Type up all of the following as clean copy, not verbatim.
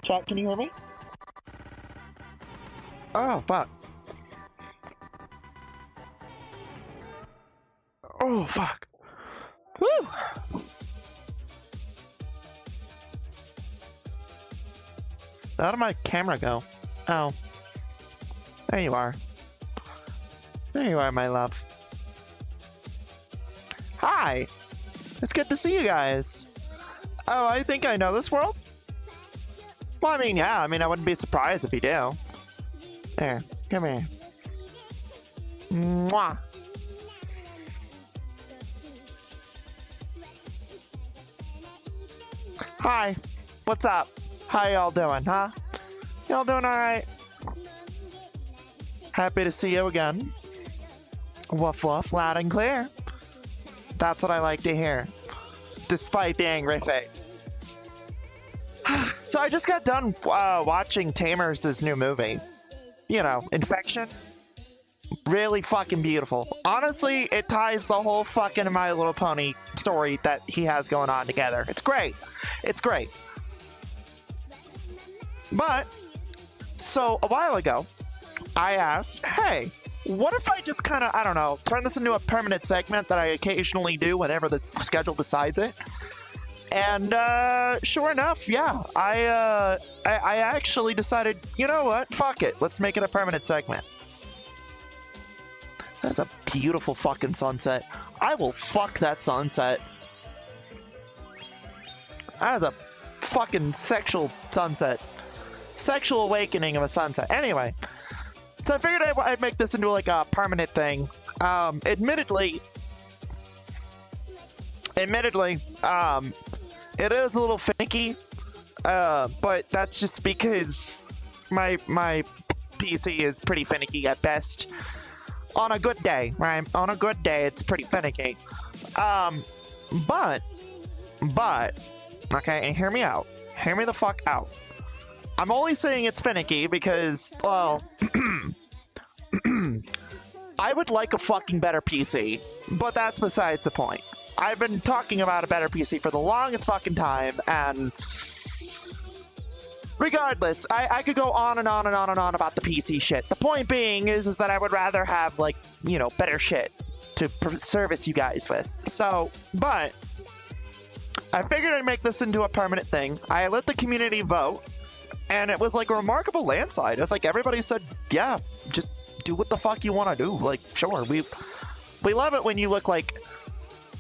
Chat, can you hear me? Oh, fuck. Oh, fuck. Woo! How did my camera go? Oh. There you are. There you are, my love. Hi! It's good to see you guys. Oh, I think I know this world? Well, I mean, yeah. I mean, I wouldn't be surprised if you do. There. Come here. Mwah! Hi. What's up? How y'all doing, huh? Y'all doing alright? Happy to see you again. Woof woof, loud and clear. That's what I like to hear. Despite the angry face. So I just got done watching Tamers' new movie. You know, Infection. Really fucking beautiful. Honestly, it ties the whole fucking My Little Pony story that he has going on together. It's great. It's great. But, so a while ago, I asked, hey, what if I just kind of, I don't know, turn this into a permanent segment that I occasionally do whenever the schedule decides it? And sure enough, yeah, I actually decided, you know what, fuck it, let's make it a permanent segment. That is a beautiful fucking sunset. I will fuck that sunset. That is a fucking sexual sunset. Sexual awakening of a sunset. Anyway, so I figured I'd make this into like a permanent thing. Admittedly, it is a little finicky, but that's just because my PC is pretty finicky at best. On a good day, right? On a good day, it's pretty finicky. But, okay, and hear me out. Hear me the fuck out. I'm only saying it's finicky because, well, I would like a fucking better PC, but that's besides the point. I've been talking about a better PC for the longest fucking time, and regardless, I could go on and on and on and on about the PC shit. The point being is that I would rather have, like, you know, better shit to service you guys with. So, but I figured I'd make this into a permanent thing. I let the community vote, and it was like a remarkable landslide. It's like everybody said, yeah, just do what the fuck you want to do. Like, sure, we love it when you look like...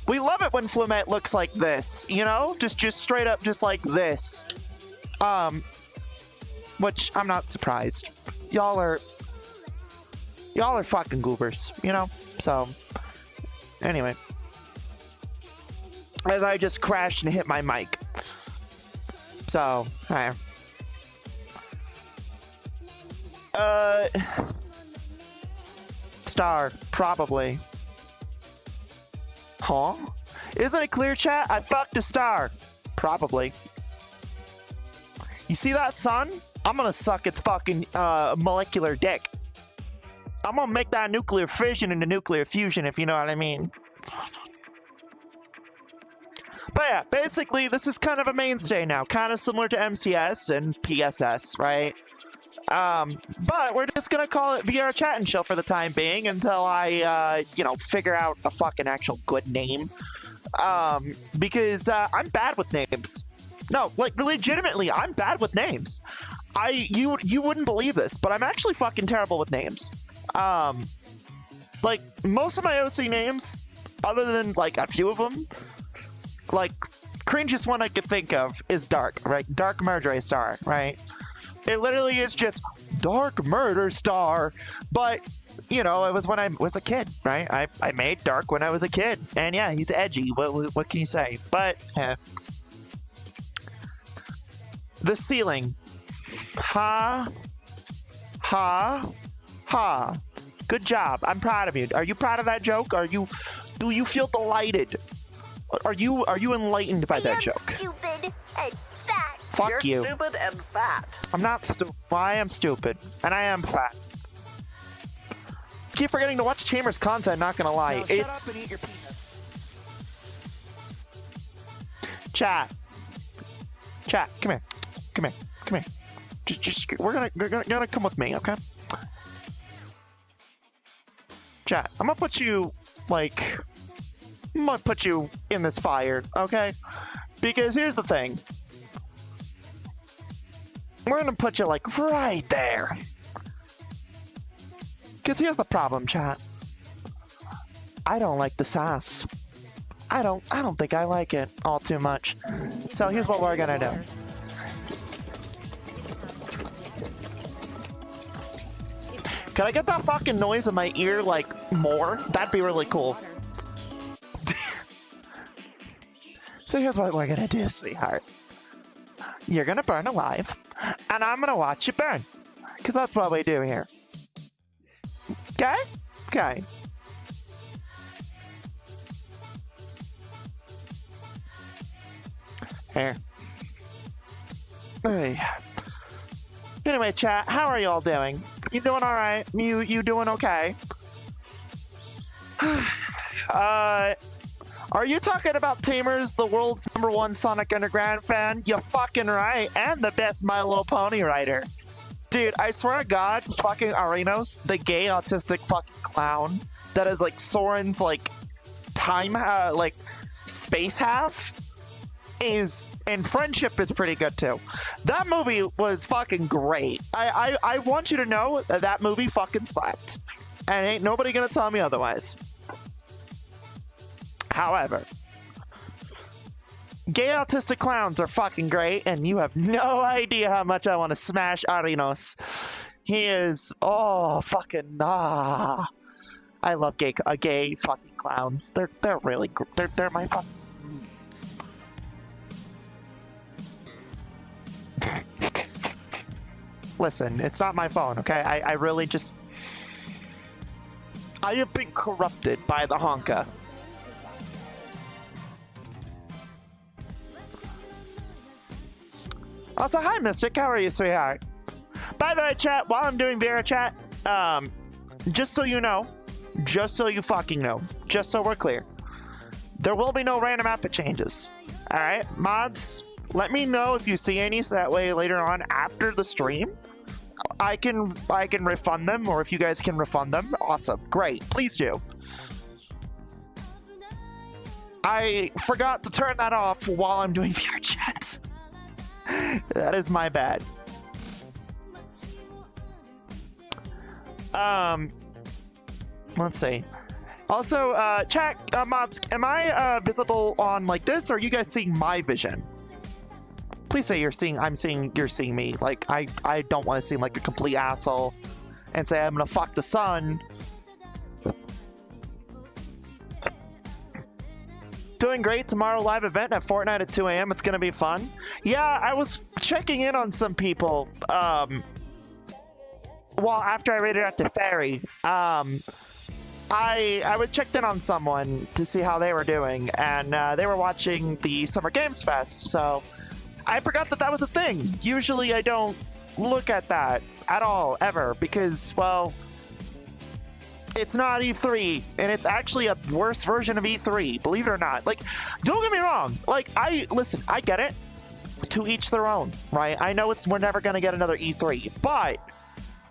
We love it when Flamie looks like this, you know? Just straight up just like this. Which, I'm not surprised. Y'all are fucking goobers, you know? So, anyway. As I just crashed and hit my mic. So, hi. Star, probably. Huh? Isn't it clear, chat? I fucked a star. Probably. You see that sun? I'm gonna suck its fucking molecular dick. I'm gonna make that nuclear fission into nuclear fusion, if you know what I mean. But yeah, basically, this is kind of a mainstay now. Kind of similar to MCS and PSS, right? But we're just gonna call it VRChat and chill for the time being until I, you know, figure out a fucking actual good name. Because I'm bad with names. No, like, legitimately, I'm bad with names. You wouldn't believe this, but I'm actually fucking terrible with names. Like, most of my OC names, other than, like, a few of them, like, cringiest one I could think of is Dark, right? Dark Murder Star, right? It literally is just Dark Murder Star, but, you know, it was when I was a kid, right? I made Dark when I was a kid, and yeah, he's edgy, what can you say? But, the ceiling. Ha. Ha. Ha. Good job. I'm proud of you. Are you proud of that joke? Do you feel delighted? Are you enlightened by that joke? Stupid and fat. Fuck you. You're stupid and fat. I'm not stupid. Well, I am stupid. And I am fat. Keep forgetting to watch Chambers content, not gonna lie. Now, it's... shut up and eat your peanuts. Chat. Chat, come here. Come here. Come here. Just we're gonna come with me, okay? Chat, I'm gonna put you, like... I'm gonna put you in this fire, okay? Because here's the thing. We're gonna put you, like, right there. Because here's the problem, chat. I don't like the sass. I don't think I like it all too much. So here's what we're gonna do. Can I get that fucking noise in my ear, like, more? That'd be really cool. So here's what we're gonna do, sweetheart. You're gonna burn alive, and I'm gonna watch you burn. Because that's what we do here. Okay? Okay. Here. Hey. Anyway, chat, how are y'all doing? You doing alright? You doing okay? Are you talking about Tamers, the world's #1 Sonic Underground fan? You're fucking right, and the best My Little Pony writer. Dude, I swear to God, fucking Arenos, the gay autistic fucking clown that is like Soren's like time, like space half, is, and Friendship is pretty good too. That movie was fucking great. I want you to know that that movie fucking slapped, and ain't nobody gonna tell me otherwise. However, gay autistic clowns are fucking great, and you have no idea how much I want to smash Arenos. He is, oh, fucking, I love gay fucking clowns. They're really, they're my fucking... Listen, it's not my phone, okay? I really just... I have been corrupted by the honka. Also, hi, Mystic. How are you, sweetheart? By the way, chat, while I'm doing VRChat, just so you know, just so you fucking know, just so we're clear, there will be no random outfit changes. Alright? Mods, let me know if you see any, so that way later on after the stream, I can refund them, or if you guys can refund them, awesome. Great. Please do. I forgot to turn that off while I'm doing VRChat. That is my bad. Let's see. Also, chat, mods, am I visible on like this, or are you guys seeing my vision? Please say you're seeing me. Like, I don't want to seem like a complete asshole and say I'm gonna fuck the sun. Doing great. Tomorrow live event at Fortnite at 2 a.m. It's gonna be fun. Yeah, I was checking in on some people. Well, after I raided out the ferry, I was checked in on someone to see how they were doing, and they were watching the Summer Games Fest. So I forgot that was a thing. Usually I don't look at that at all ever because, well, it's not E3, and it's actually a worse version of E3, believe it or not. Like, don't get me wrong. Like, listen, I get it. To each their own, right? I know we're never gonna get another E3, but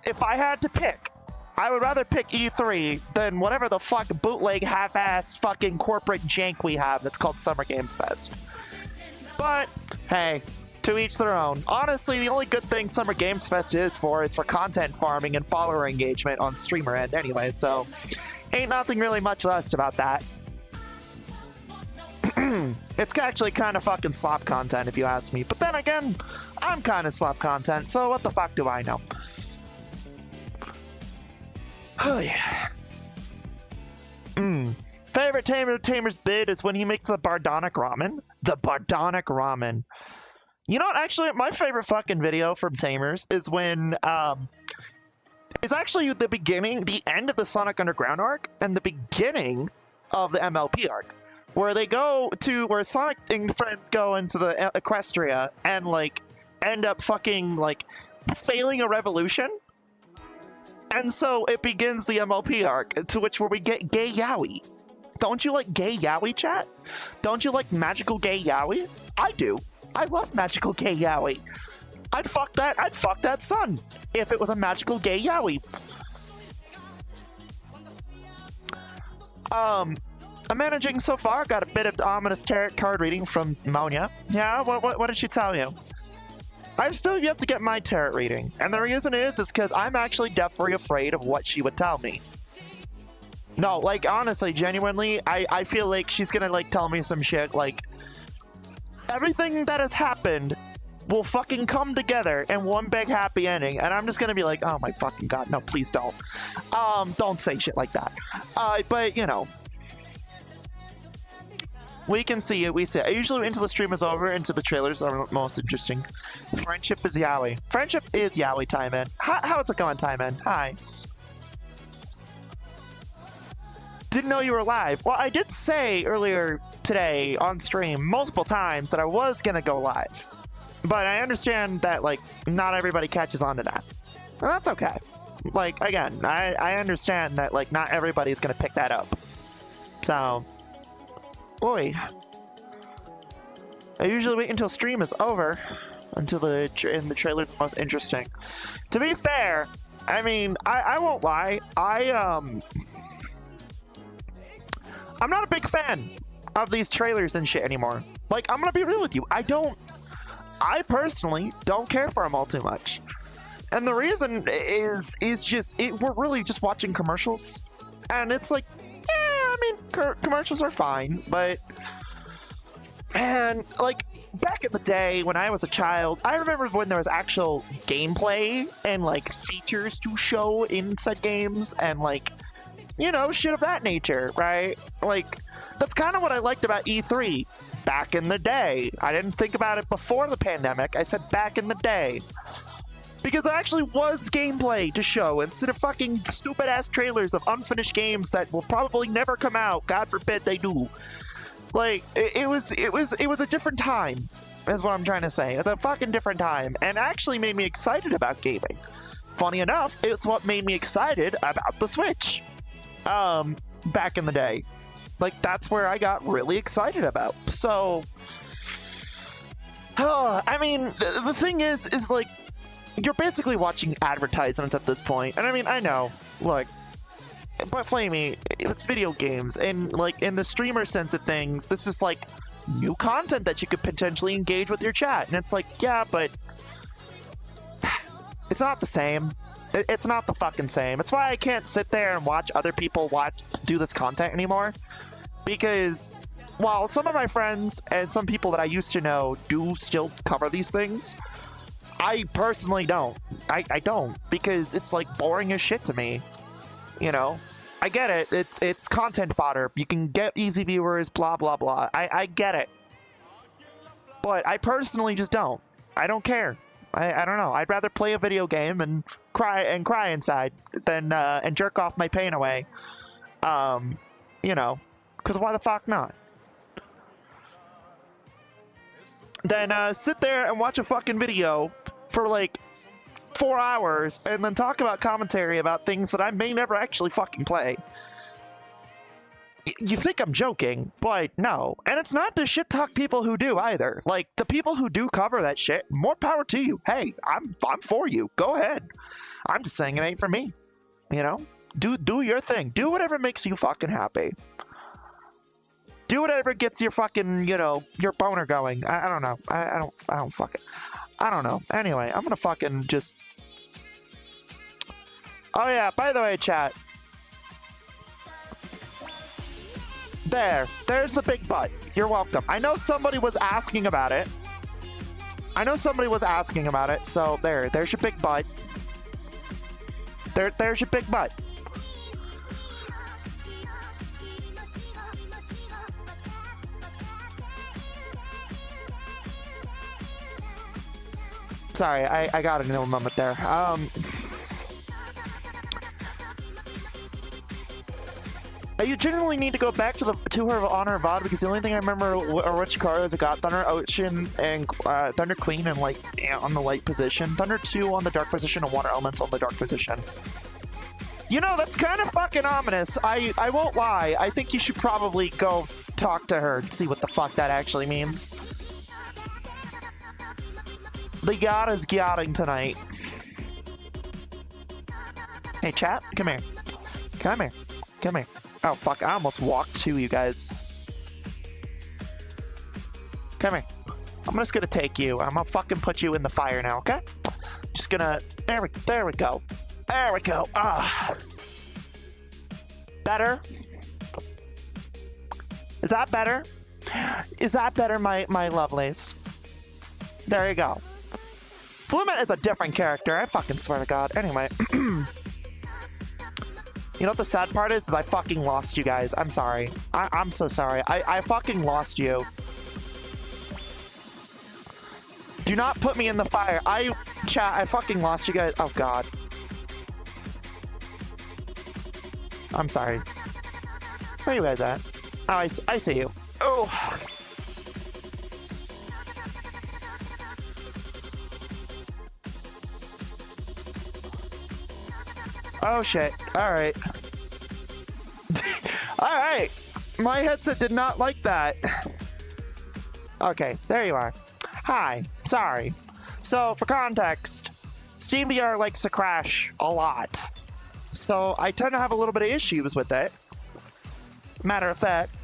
if I had to pick, I would rather pick E3 than whatever the fuck bootleg half-assed fucking corporate jank we have that's called Summer Games Fest. But, hey, to each their own. Honestly, the only good thing Summer Games Fest is for content farming and follower engagement on streamer end anyway, so ain't nothing really much less about that. It's actually kind of fucking slop content if you ask me, but then again, I'm kind of slop content, so what the fuck do I know? Oh yeah. Favorite Tamer's bid is when he makes the Bardonic ramen. The Bardonic ramen. You know what, actually, my favorite fucking video from Tamers is when, it's actually the beginning, the end of the Sonic Underground arc, and the beginning of the MLP arc, where Sonic and friends go into the Equestria and, like, end up fucking, like, failing a revolution. And so it begins the MLP arc, to which where we get Gay Yowie. Don't you like Gay Yowie, chat? Don't you like magical Gay Yowie? I do. I love magical Gay Yowie. I'd fuck that son if it was a magical gay yaoi. I'm managing so far. Got a bit of ominous tarot card reading from Monia. Yeah, what did she tell you? I've still yet to get my tarot reading, and the reason is because I'm actually deathly afraid of what she would tell me. No, like, honestly, genuinely, I feel like she's gonna, like, tell me some shit, like, everything that has happened will fucking come together in one big happy ending, and I'm just gonna be like, oh my fucking god, no, please don't. Don't say shit like that. But, you know, we can see it, we see it. Usually until the stream is over, until the trailers are most interesting. Friendship is yaoi. Friendship is yaoi, Time-In. How's it going, Time-In? Hi. Didn't know you were live. Well, I did say earlier today on stream multiple times that I was gonna go live. But I understand that, like, not everybody catches on to that. And that's okay. Like, again, I understand that, like, not everybody's gonna pick that up. So... Boy, I usually wait until stream is over, until the trailer is most interesting. To be fair, I mean, I won't lie, I'm not a big fan of these trailers and shit anymore. Like, I'm gonna be real with you, I personally don't care for them all too much. And the reason is just, we're really just watching commercials, and it's like, I mean, commercials are fine, but... And, like, back in the day when I was a child, I remember when there was actual gameplay and, like, features to show in said games and, like, you know, shit of that nature, right? Like, that's kind of what I liked about E3 back in the day. I didn't think about it before the pandemic. I said back in the day. Because there actually was gameplay to show instead of fucking stupid-ass trailers of unfinished games that will probably never come out. God forbid they do. Like, it was a different time, is what I'm trying to say. It's a fucking different time, and actually made me excited about gaming. Funny enough, it's what made me excited about the Switch. Back in the day. Like, that's where I got really excited about. So, I mean, the thing is like, you're basically watching advertisements at this point. And I mean, I know, look, but Flamie, it's video games, and like in the streamer sense of things, this is like new content that you could potentially engage with your chat. And it's like, yeah, but it's not the same. It's not the fucking same. It's why I can't sit there and watch other people do this content anymore. Because while some of my friends and some people that I used to know do still cover these things, I personally don't. I don't, because it's like boring as shit to me. You know? I get it. It's content fodder. You can get easy viewers, blah, blah, blah. I get it. But I personally just don't. I don't care. I don't know. I'd rather play a video game and cry inside than and jerk off my pain away. You know, because why the fuck not? Then sit there and watch a fucking video for like 4 hours and then talk about commentary about things that I may never actually fucking play. You think I'm joking, but no. And it's not to shit talk people who do either. Like, the people who do cover that shit, more power to you. Hey, I'm for you. Go ahead. I'm just saying it ain't for me. You know? Do your thing. Do whatever makes you fucking happy. Do whatever gets your fucking, you know, your boner going. I don't know. I don't fucking... I don't know. Anyway, I'm gonna fucking just... Oh yeah, by the way, chat. There's the big butt. You're welcome. I know somebody was asking about it. So there's your big butt. There's your big butt. Sorry, I got a little moment there. You generally need to go back to her on her VOD, because the only thing I remember are which cards I got: Thunder Ocean and Thunder Queen and Light on the light position, Thunder 2 on the dark position, and Water Elemental on the dark position. You know, that's kind of fucking ominous. I won't lie. I think you should probably go talk to her and see what the fuck that actually means. The yacht is yachting tonight. Hey, chat, come here. Come here. Come here. Oh, fuck, I almost walked to you guys. Come here. I'm just gonna take you. I'm gonna fucking put you in the fire now, okay? Just gonna... There we go. There we go. Ah. Better? Is that better? Is that better, my lovelies? There you go. Flamie is a different character, I fucking swear to God. Anyway. You know what the sad part is I fucking lost you guys. I'm sorry. I'm so sorry. I fucking lost you. Do not put me in the fire. Chat, I fucking lost you guys. Oh, God. I'm sorry. Where are you guys at? Oh, I see you. Oh. Oh, shit. All right. All right. My headset did not like that. Okay, there you are. Hi. Sorry. So, for context, Steam VR likes to crash a lot. So, I tend to have a little bit of issues with it. Matter of fact,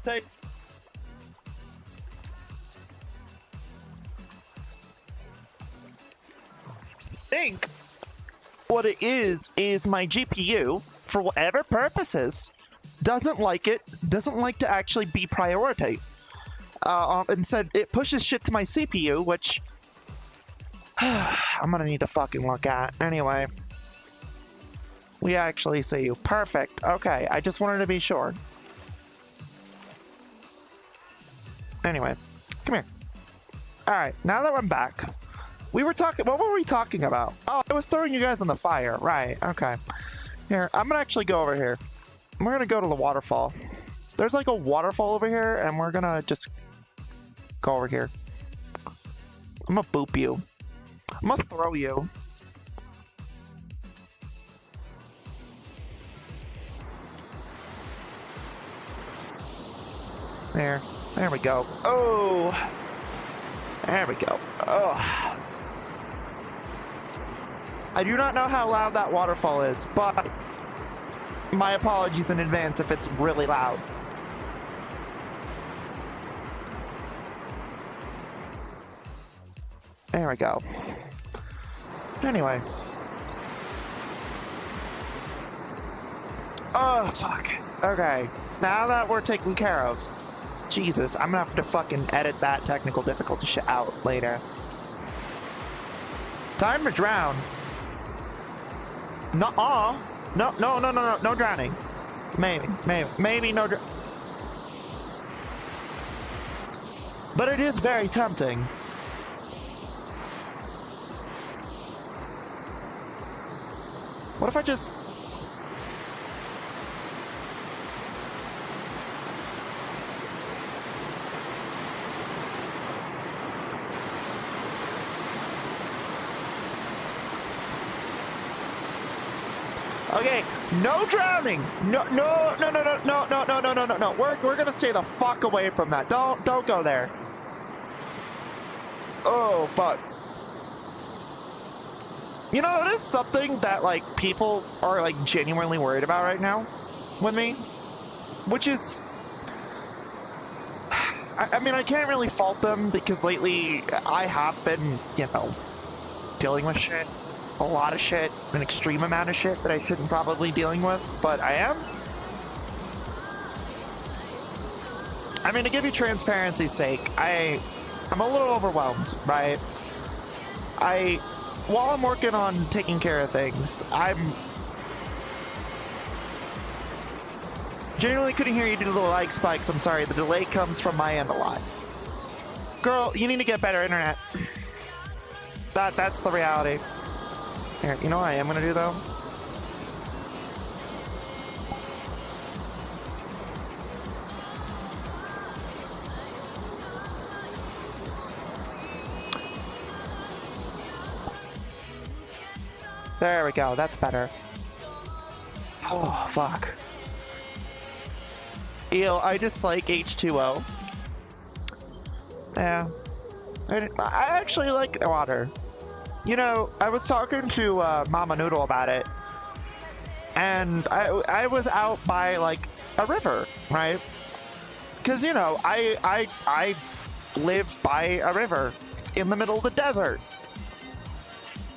I think what it is my GPU, for whatever purposes, doesn't like to actually be priority. Instead, it pushes shit to my CPU, which I'm gonna need to fucking look at. Anyway. We actually see you. Perfect. Okay, I just wanted to be sure. Anyway, come here. Alright, now that I'm back, we were talking... What were we talking about? Oh, I was throwing you guys in the fire. Right, okay. Here, I'm gonna actually go over here. We're gonna go to the waterfall. There's like a waterfall over here, and we're gonna just go over here. I'm gonna boop you. I'm gonna throw you. There we go. Oh! There we go. Oh! I do not know how loud that waterfall is, but my apologies in advance if it's really loud. There we go. Anyway. Oh, fuck. Okay. Now that we're taken care of. Jesus, I'm gonna have to fucking edit that technical difficulty shit out later. Time to drown. Nuh-uh. No drowning. Maybe no But it is very tempting. What if I just... Okay, no drowning. No. We're gonna stay the fuck away from that. Don't go there. Oh fuck. You know, it is something that like people are like genuinely worried about right now with me, which is, I mean, I can't really fault them because lately I have been, you know, dealing with shit. A lot of shit, an extreme amount of shit that I shouldn't probably be dealing with, but I am. I mean, to give you transparency's sake, I'm a little overwhelmed, right? While I'm working on taking care of things, I'm genuinely couldn't hear you do the lag spikes. I'm sorry, the delay comes from my end a lot. Girl, you need to get better internet. That's the reality. Here, you know what I am gonna do though? There we go, that's better. Oh, fuck. Ew, I just like H2O. Yeah. I actually like water. You know, I was talking to Mama Noodle about it, and I was out by like a river, right? Because you know, I live by a river in the middle of the desert.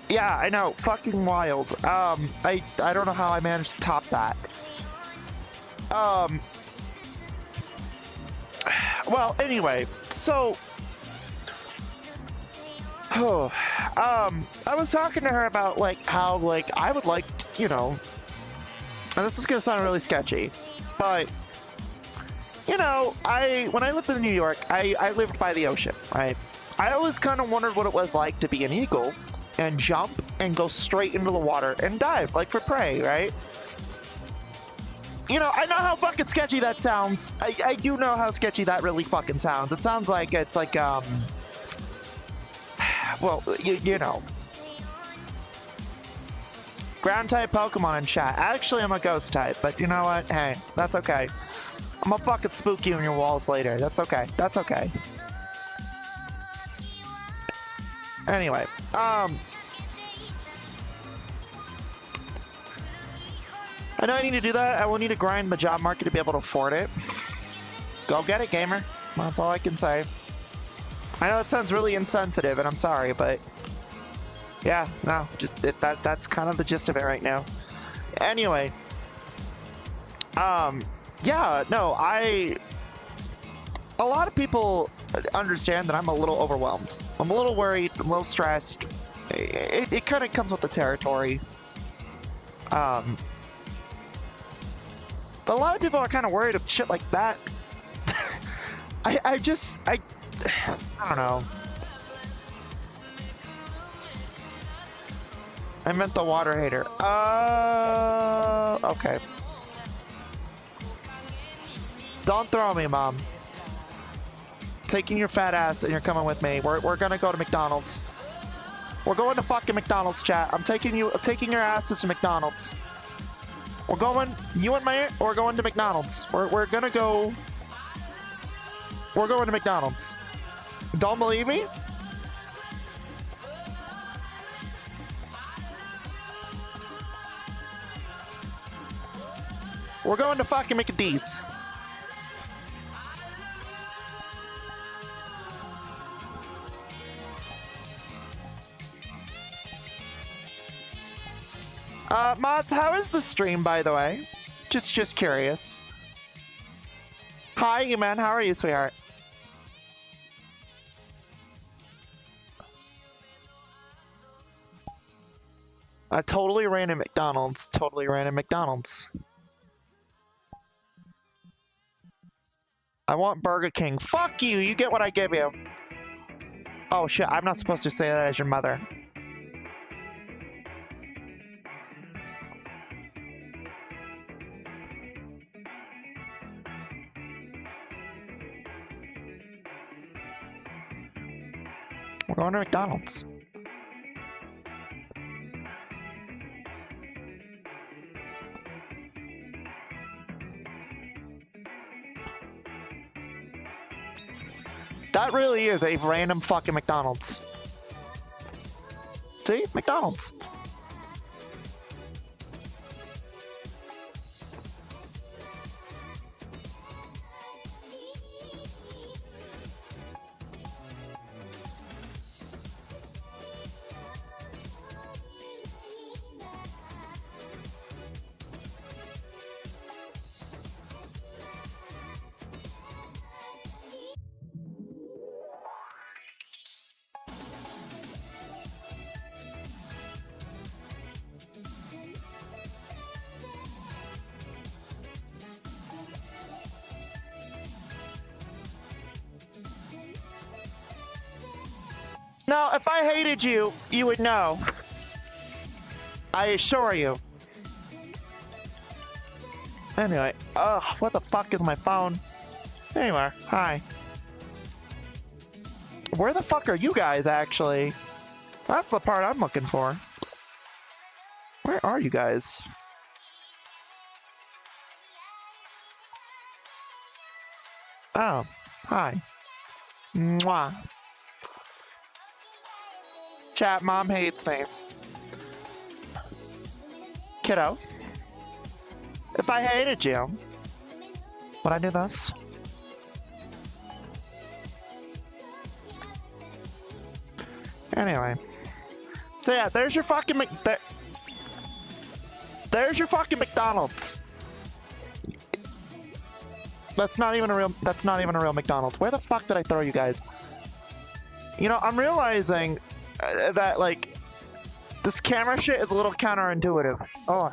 Yeah, I know, fucking wild. I don't know how I managed to top that. Well, anyway, so I was talking to her about like how like I would like to, you know, and this is gonna sound really sketchy, but you know, when I lived in New York, I lived by the ocean, right? I always kind of wondered what it was like to be an eagle and jump and go straight into the water and dive like for prey, right? You know, I know how fucking sketchy that sounds. I do know how sketchy that really fucking sounds. It sounds like it's like well, you know. Ground type Pokemon in chat. Actually, I'm a ghost type, but you know what? Hey, that's okay. I'm gonna fucking spook you in your walls later. That's okay. That's okay. Anyway, I know I need to do that. I will need to grind the job market to be able to afford it. Go get it, gamer. That's all I can say. I know that sounds really insensitive, and I'm sorry, but yeah, no, just that's kind of the gist of it right now. Anyway, yeah, no, a lot of people understand that I'm a little overwhelmed. I'm a little worried, I'm a little stressed. It kind of comes with the territory. But a lot of people are kind of worried of shit like that. I don't know. I meant the water hater. Okay. Don't throw me, Mom. Taking your fat ass and you're coming with me. We're gonna go to McDonald's. We're going to fucking McDonald's, chat. I'm taking your asses to McDonald's. We're going, you and me, we're going to McDonald's. We're gonna go. We're going to McDonald's. Don't believe me? We're going to fucking McD's. Mods, how is the stream, by the way? Just curious. Hi, you man. How are you, sweetheart? I totally ran in McDonald's. Totally ran in McDonald's. I want Burger King. Fuck you! You get what I give you. Oh shit, I'm not supposed to say that as your mother. We're going to McDonald's. That really is a random fucking McDonald's. See? McDonald's. No, if I hated you, you would know. I assure you. Anyway, what the fuck is my phone? There you are. Hi. Where the fuck are you guys, actually? That's the part I'm looking for. Where are you guys? Oh, hi. Mwah. Chat, mom hates me. Kiddo, if I hated you, would I do this? Anyway. So yeah, there's your fucking there's your fucking McDonald's. That's not even a real McDonald's. Where the fuck did I throw you guys? You know, I'm realizing that, like, this camera shit is a little counterintuitive. Oh.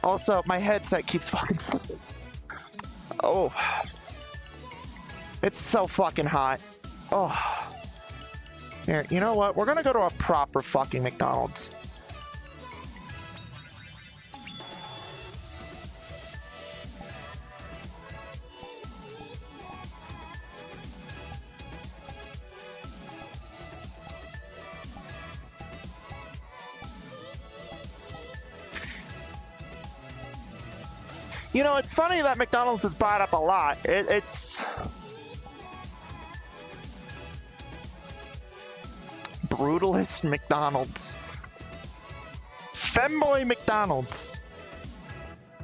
Also, my headset keeps fucking slipping. Oh. It's so fucking hot. Oh. Here, you know what? We're gonna go to a proper fucking McDonald's. You know, it's funny that McDonald's is brought up a lot. It's... Brutalist McDonald's. Femboy McDonald's.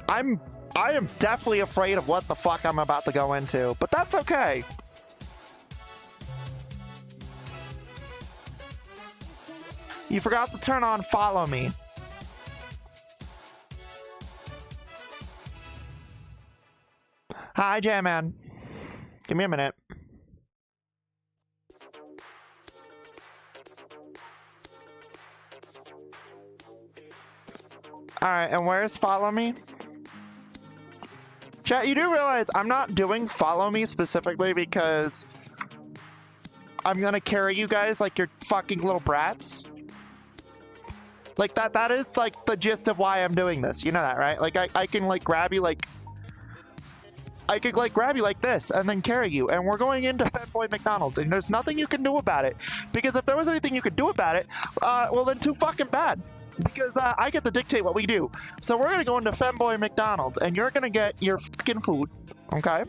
I am definitely afraid of what the fuck I'm about to go into, but that's okay. You forgot to turn on follow me. Hi, J-Man. Give me a minute. Alright, and where's follow me? Chat, you do realize I'm not doing follow me specifically because I'm gonna carry you guys like you're fucking little brats. Like that is like the gist of why I'm doing this. You know that, right? Like I can like grab you like I could like grab you like this and then carry you, and we're going into Femboy McDonald's, and there's nothing you can do about it. Because if there was anything you could do about it, well then too fucking bad. Because I get to dictate what we do. So we're gonna go into Femboy McDonald's, and you're gonna get your fucking food, okay?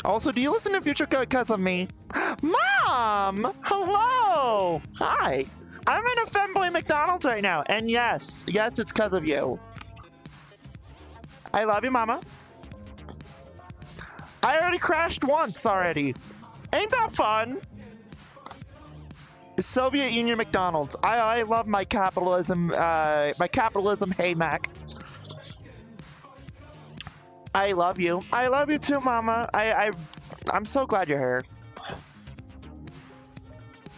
Also, do you listen to Future because of me? Mom! Hello! Hi! I'm in a Femboy McDonald's right now, and yes, it's because of you. I love you, Mama. I already crashed once already. Ain't that fun? Soviet Union McDonald's. I love my capitalism, hey Mac. I love you. I love you too, Mama. I'm so glad you're here.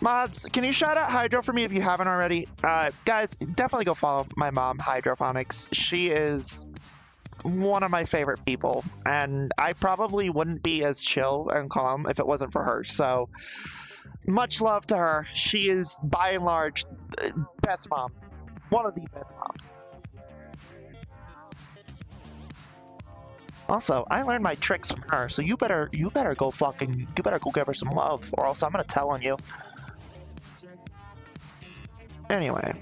Mods, can you shout out Hydro for me if you haven't already? Guys, definitely go follow my mom, Hydrophonics. She is one of my favorite people, and I probably wouldn't be as chill and calm if it wasn't for her, so much love to her. She is, by and large, the best mom. One of the best moms. Also, I learned my tricks from her, so you better go give her some love, or else I'm gonna tell on you. Anyway,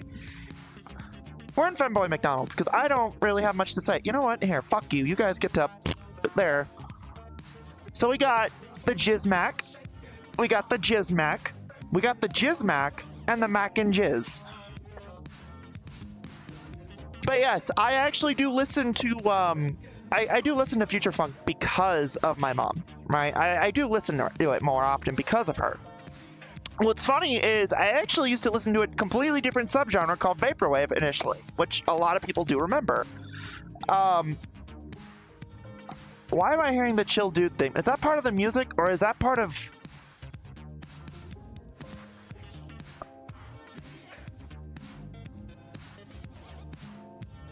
we're in Femboy McDonald's because I don't really have much to say. You know what? Here, fuck you. You guys get to there. So we got the Jizz Mac. We got the Jizz Mac. We got the Jizz Mac and the Mac and Jizz. But yes, I actually do listen to I do listen to Future Funk because of my mom, right? I do listen to it more often because of her. What's funny is I actually used to listen to a completely different subgenre called Vaporwave initially, which a lot of people do remember. Why am I hearing the chill dude thing? Is that part of the music, or is that part of...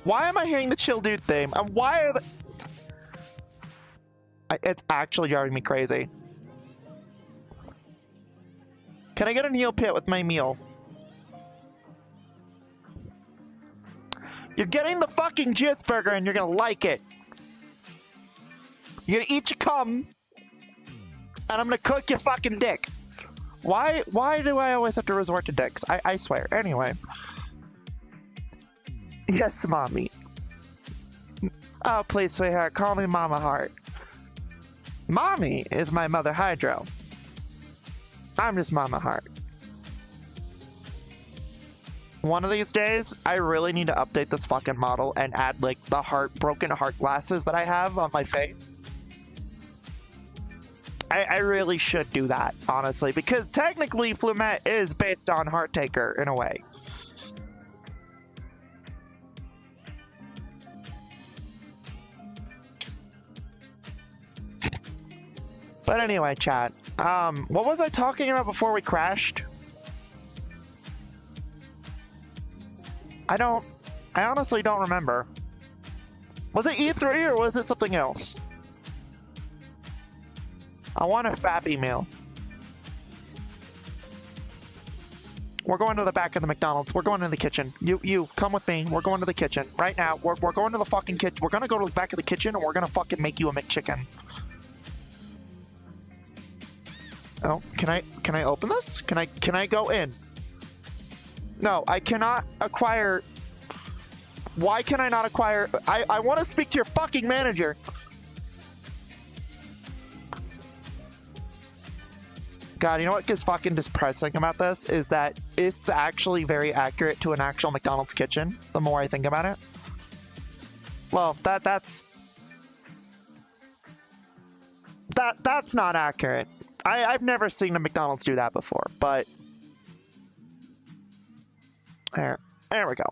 Why am I hearing the chill dude theme? And why are the... It's actually driving me crazy. Can I get a Neil Pit with my meal? You're getting the fucking Jizz Burger and you're gonna like it. You're gonna eat your cum, and I'm gonna cook your fucking dick. Why do I always have to resort to dicks? I swear. Anyway. Yes, mommy. Oh, please, sweetheart. Call me Mama Heart. Mommy is my Mother Hydro. I'm just Mama Heart. One of these days, I really need to update this fucking model and add, like, the broken heart glasses that I have on my face. I really should do that, honestly, because technically Flamie is based on Heart Taker in a way. But anyway, chat. What was I talking about before we crashed? I honestly don't remember. Was it E3 or was it something else? I want a Flamie meal. We're going to the back of the McDonald's. We're going to the kitchen. You, come with me. We're going to the kitchen. Right now, we're going to the fucking kitchen. We're gonna go to the back of the kitchen and we're gonna fucking make you a McChicken. Oh, can I open this? Can I go in? No, I cannot acquire. Why can I not acquire? I want to speak to your fucking manager. God, you know what is fucking depressing about this is that it's actually very accurate to an actual McDonald's kitchen. The more I think about it. Well, that's not accurate. I've never seen a McDonald's do that before, but there we go.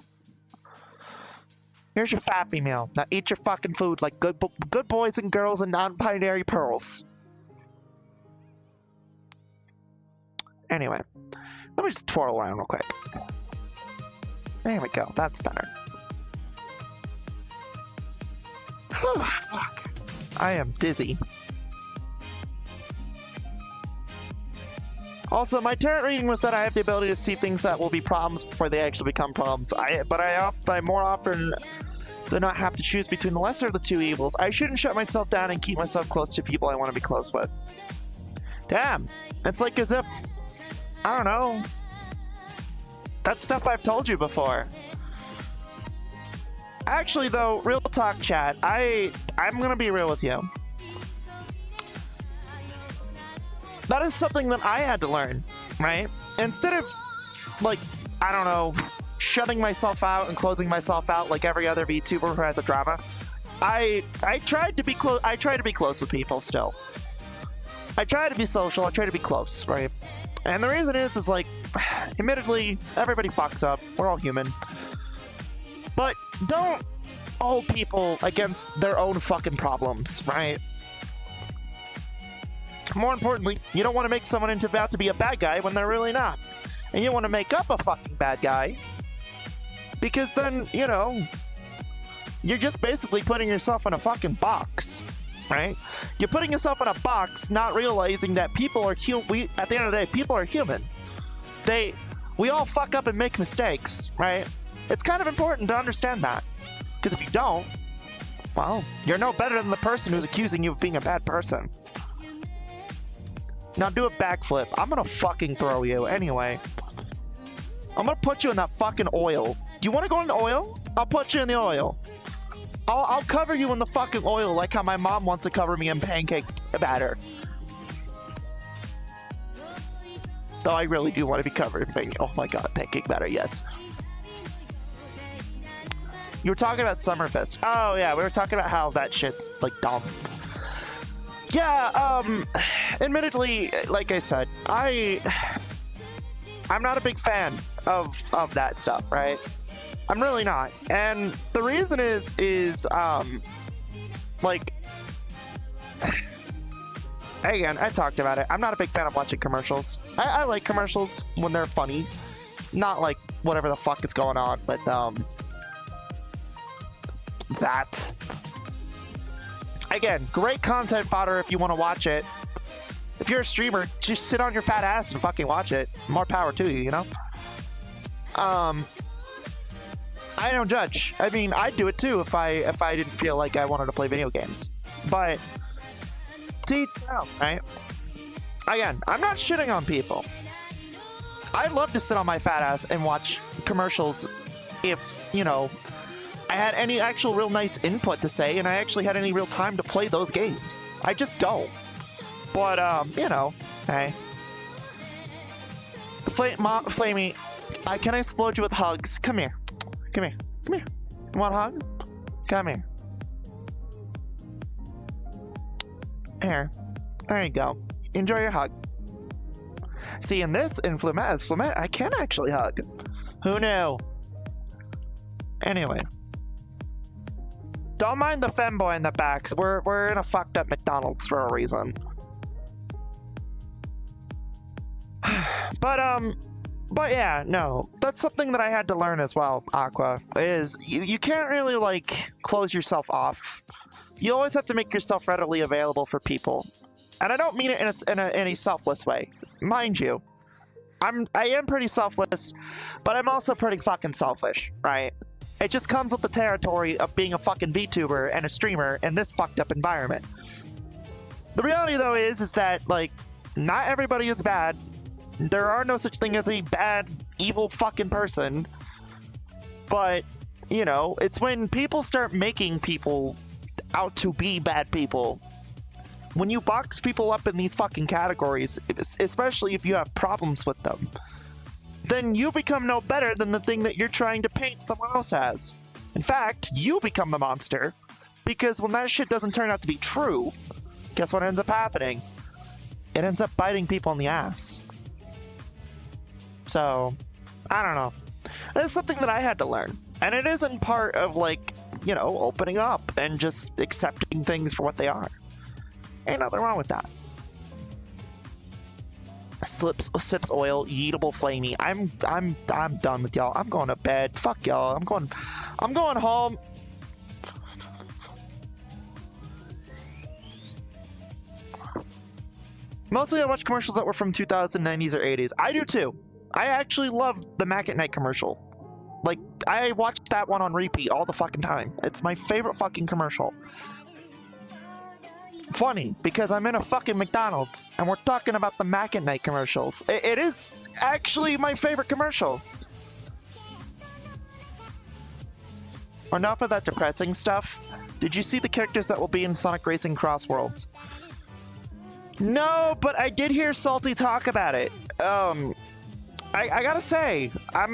Here's your Flamie meal. Now eat your fucking food like good boys and girls and non-binary pearls. Anyway, let me just twirl around real quick. There we go. That's better. Whew, fuck. I am dizzy. Also, my tarot reading was that I have the ability to see things that will be problems before they actually become problems. But I more often do not have to choose between the lesser of the two evils. I shouldn't shut myself down and keep myself close to people I want to be close with. Damn. It's like as if, I don't know. That's stuff I've told you before. Actually, though, real talk, chat. I'm gonna be real with you. That is something that I had to learn, right? Instead of, like, I don't know, shutting myself out and closing myself out like every other VTuber who has a drama, I tried to be close. I try to be close with people still. I try to be social. I try to be close, right? And the reason is like, admittedly, everybody fucks up. We're all human. But don't hold people against their own fucking problems, right? More importantly, you don't want to make someone into about to be a bad guy when they're really not. And you want to make up a fucking bad guy. Because then, you know, you're just basically putting yourself in a fucking box, right? You're putting yourself in a box, not realizing that people are at the end of the day, people are human. We all fuck up and make mistakes, right? It's kind of important to understand that. Because if you don't, well, you're no better than the person who's accusing you of being a bad person. Now do a backflip. I'm gonna fucking throw you anyway. I'm gonna put you in that fucking oil. Do you want to go in the oil? I'll put you in the oil. I'll cover you in the fucking oil like how my mom wants to cover me in pancake batter. Though I really do want to be covered in pancake. Oh my god, pancake batter, yes. You were talking about Summerfest. Oh yeah, we were talking about how that shit's like dumb. Yeah, admittedly, like I said, I'm not a big fan of that stuff, right? I'm really not. And the reason is like, again, I talked about it. I'm not a big fan of watching commercials. I like commercials when they're funny, not like whatever the fuck is going on, but that. Again, great content fodder if you want to watch it. If you're a streamer, just sit on your fat ass and fucking watch it. More power to you, you know? I don't judge. I mean, I'd do it too if I didn't feel like I wanted to play video games. But, deep down, right? Again, I'm not shitting on people. I'd love to sit on my fat ass and watch commercials if, you know, I had any actual real nice input to say and I actually had any real time to play those games. I just don't. But, you know, hey. Flamie, can I explode you with hugs? Come here. Come here. Come here. You want a hug? Come here. Here. There you go. Enjoy your hug. See, in Flamette, I can actually hug. Who knew? Anyway. Don't mind the femboy in the back. We're in a fucked up McDonald's for a reason. But yeah, no. That's something that I had to learn as well, Aqua, is you can't really, like, close yourself off. You always have to make yourself readily available for people. And I don't mean it in a selfless way. Mind you, I am pretty selfless, but I'm also pretty fucking selfish, right? It just comes with the territory of being a fucking VTuber and a streamer in this fucked up environment. The reality, though, is that, like, not everybody is bad. There are no such thing as a bad, evil fucking person. But, you know, it's when people start making people out to be bad people. When you box people up in these fucking categories, especially if you have problems with them, then you become no better than the thing that you're trying to paint someone else as. In fact, you become the monster, because when that shit doesn't turn out to be true, guess what ends up happening? It ends up biting people in the ass. So, I don't know. It's something that I had to learn. And it isn't part of, like, you know, opening up and just accepting things for what they are. Ain't nothing wrong with that. Sips oil, yeetable Flamie. I'm done with y'all. I'm going to bed. Fuck y'all. I'm going home. Mostly I watch commercials that were from 2090s or 80s. I do too. I actually love the Mac at Night commercial. Like, I watch that one on repeat all the fucking time. It's my favorite fucking commercial. Funny, because I'm in a fucking McDonald's, and we're talking about the Mac at Night commercials. It is actually my favorite commercial. Enough of that depressing stuff. Did you see the characters that will be in Sonic Racing Cross Worlds? No, but I did hear Salty talk about it. I gotta say, I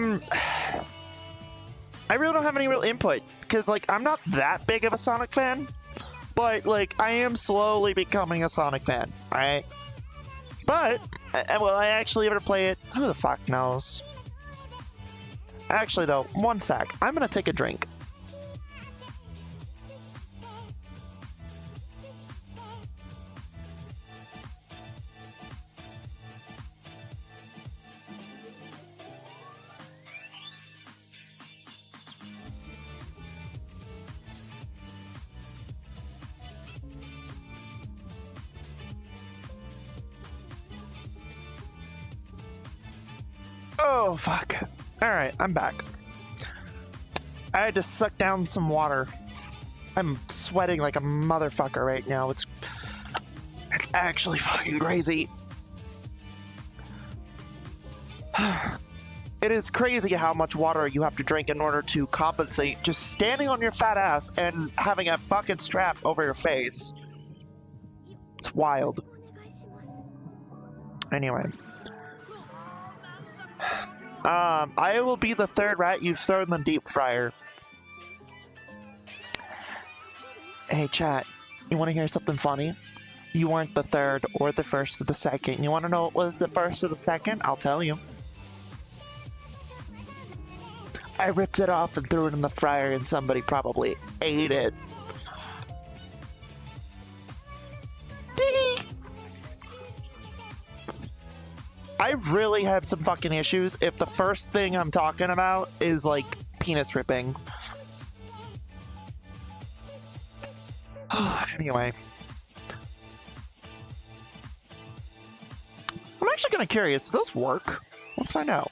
really don't have any real input, because, like, I'm not that big of a Sonic fan, but, like, I am slowly becoming a Sonic fan, right? But, will I actually ever play it? Who the fuck knows? Actually, though, one sec. I'm gonna take a drink. Oh, fuck. Alright, I'm back. I had to suck down some water. I'm sweating like a motherfucker right now. It's actually fucking crazy. It is crazy how much water you have to drink in order to compensate just standing on your fat ass and having a fucking strap over your face. It's wild. Anyway. I will be the third rat you've thrown in the deep fryer. Hey, chat. You want to hear something funny? You weren't the third or the first or the second. You want to know what was the first or the second? I'll tell you. I ripped it off and threw it in the fryer and somebody probably ate it. I really have some fucking issues if the first thing I'm talking about is, like, penis ripping. Anyway. I'm actually kind of curious. Do those work? Let's find out.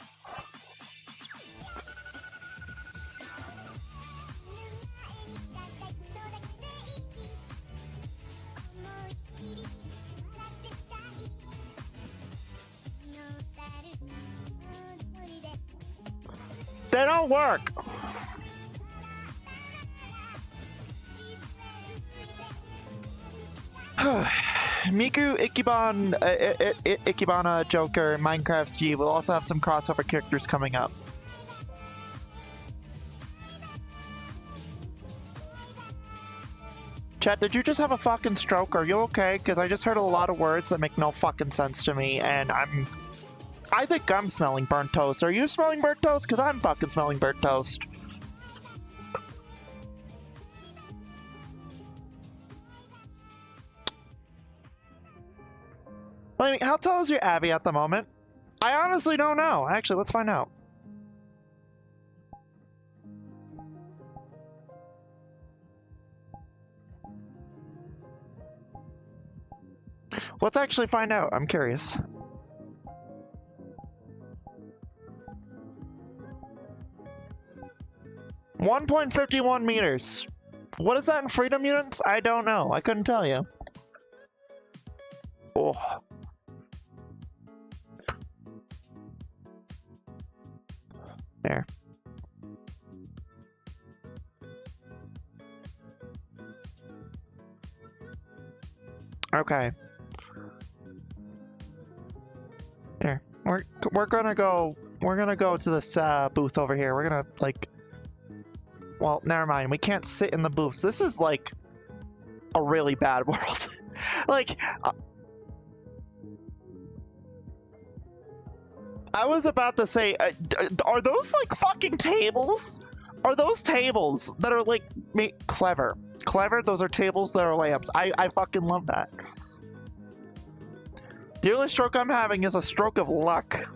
They don't work. Miku, Ikiban, Ikebana, Joker, Minecraft Steve will also have some crossover characters coming up. Chat, did you just have a fucking stroke? Are you okay? Because I just heard a lot of words that make no fucking sense to me, and I think I'm smelling burnt toast. Are you smelling burnt toast? Because I'm fucking smelling burnt toast. Flamie, how tall is your Abby at the moment? I honestly don't know. Actually, let's find out. Let's actually find out. I'm curious. .51 meters. What is that in freedom units? I don't know. I couldn't tell you. Oh. There. Okay. Here. We're gonna go to this booth over here. We're gonna like, well, never mind. We can't sit in the booths. This is like a really bad world. Like I was about to say, are those like fucking tables? Are those tables that are like clever? Clever? Those are tables that are layups. I fucking love that. The only stroke I'm having is a stroke of luck.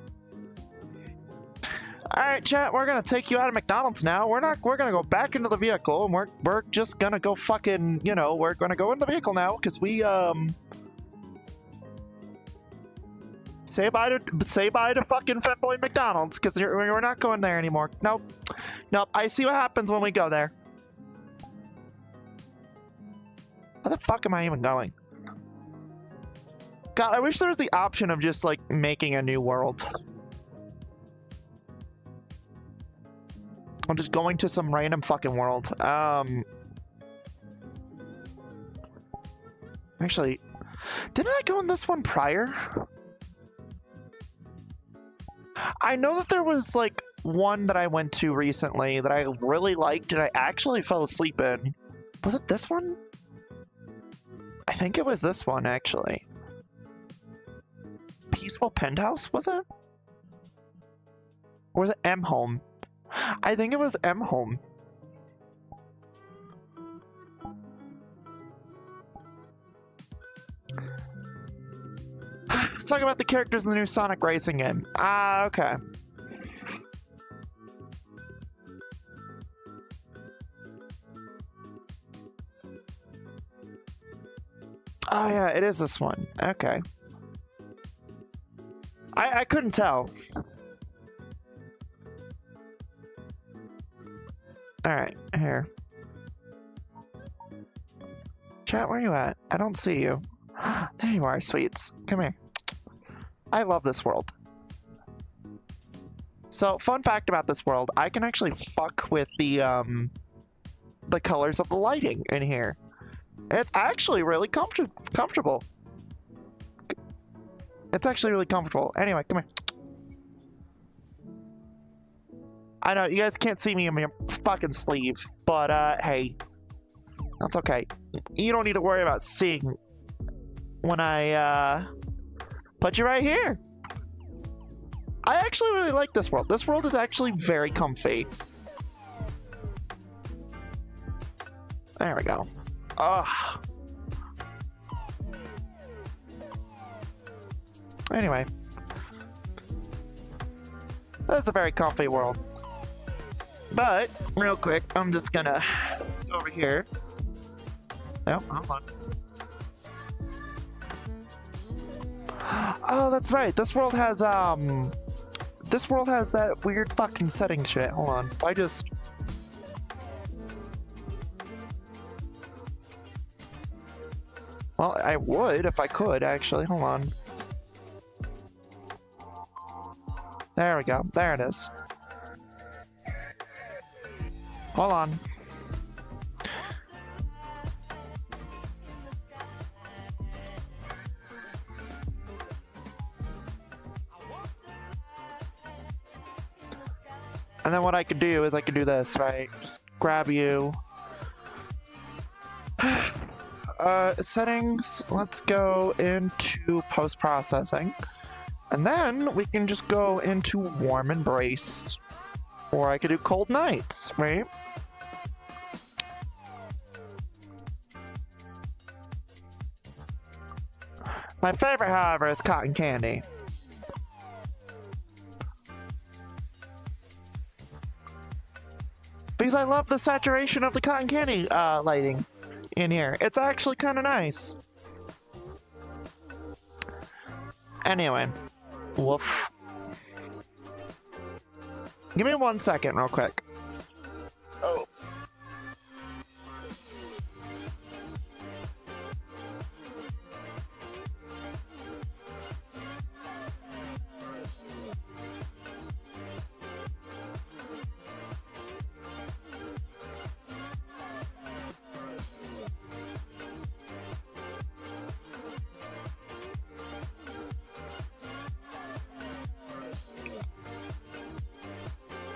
Alright, chat, we're gonna take you out of McDonald's now. We're gonna go back into the vehicle, and we're just gonna go fucking, you know, we're gonna go in the vehicle now, because we, say bye to fucking Femboy McDonald's, because we're not going there anymore. Nope. Nope, I see what happens when we go there. How the fuck am I even going? God, I wish there was the option of just, like, making a new world. I'm just going to some random fucking world. Actually, didn't I go in this one prior? I know that there was, like, one that I went to recently that I really liked and I actually fell asleep in. Was it this one? I think it was this one, actually. Peaceful Penthouse, was it? Or was it M Home? I think it was M Home. Let's talk about the characters in the new Sonic Racing game. Ah, okay. Oh yeah, it is this one. Okay. I couldn't tell. Alright, here. Chat, where are you at? I don't see you. There you are, sweets. Come here. I love this world. So, fun fact about this world, I can actually fuck with the colors of the lighting in here. It's actually really comfortable. It's actually really comfortable. Anyway, come here. I know, you guys can't see me in my fucking sleeve, but, hey. That's okay. You don't need to worry about seeing when I, put you right here. I actually really like this world. This world is actually very comfy. There we go. Ugh. Anyway. This is a very comfy world. But, real quick, I'm just gonna go over here. Oh, hold on. Oh, that's right. This world has that weird fucking setting shit. Hold on. I just... Well, I would if I could, actually. Hold on. There we go. There it is. Hold on. And then what I could do is I could do this, right? Just grab you. Settings, let's go into post-processing. And then we can just go into warm embrace. Or I could do cold nights, right? My favorite, however, is cotton candy. Because I love the saturation of the cotton candy lighting in here. It's actually kind of nice. Anyway, woof. Give me 1 second real quick. Oh.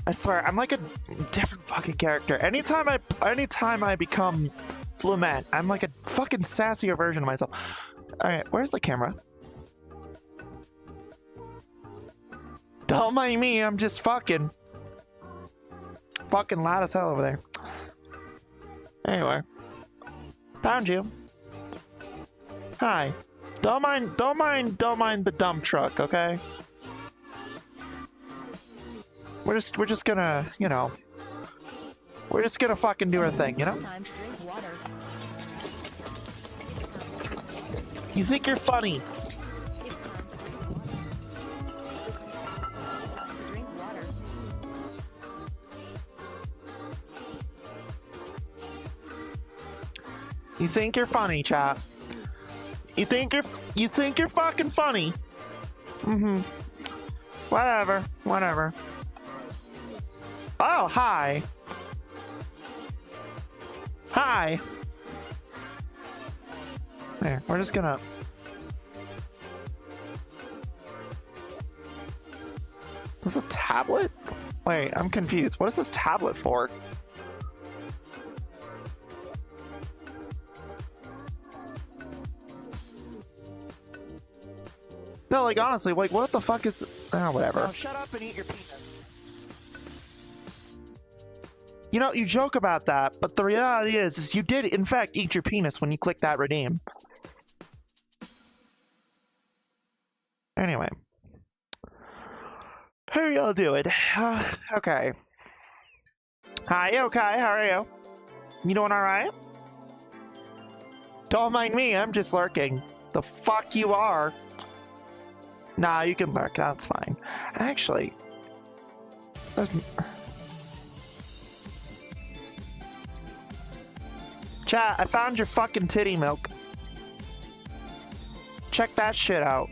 I swear, I'm like a different fucking character. Anytime I become Flamie, I'm like a fucking sassier version of myself. Alright, where's the camera? Don't mind me, I'm just fucking loud as hell over there. Anyway. Found you. Hi. Don't mind the dump truck, okay? We're just gonna, you know, we're just gonna fucking do our thing, you know? You think you're funny? You think you're funny, chat? You think you're fucking funny? Mm-hmm. Whatever. Oh, hi. Hi. There, we're just gonna... This is a tablet? Wait, I'm confused. What is this tablet for? No, like, honestly, like, what the fuck is... Oh, whatever. Oh, shut up and eat your penis. You know, you joke about that, but the reality is you did, in fact, eat your penis when you clicked that redeem. Anyway. How are y'all doing? Okay. Hi, okay, how are you? You doing alright? Don't mind me, I'm just lurking. The fuck you are? Nah, you can lurk, that's fine. Actually, there's... Chat, I found your fucking titty milk. Check that shit out.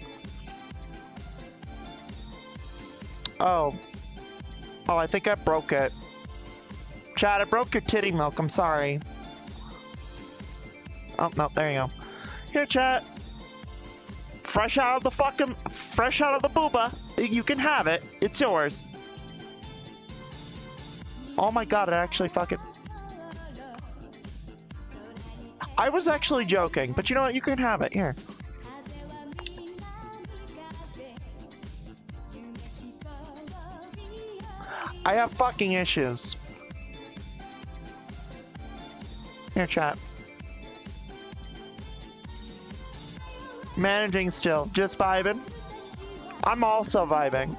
Oh. Oh, I think I broke it. Chat, I broke your titty milk, I'm sorry. Oh, no, there you go. Here, chat. Fresh out of the booba. You can have it. It's yours. Oh my god, it actually fucking... I was actually joking, but you know what? You can have it. Here. I have fucking issues. Here, chat. Managing still. Just vibing. I'm also vibing.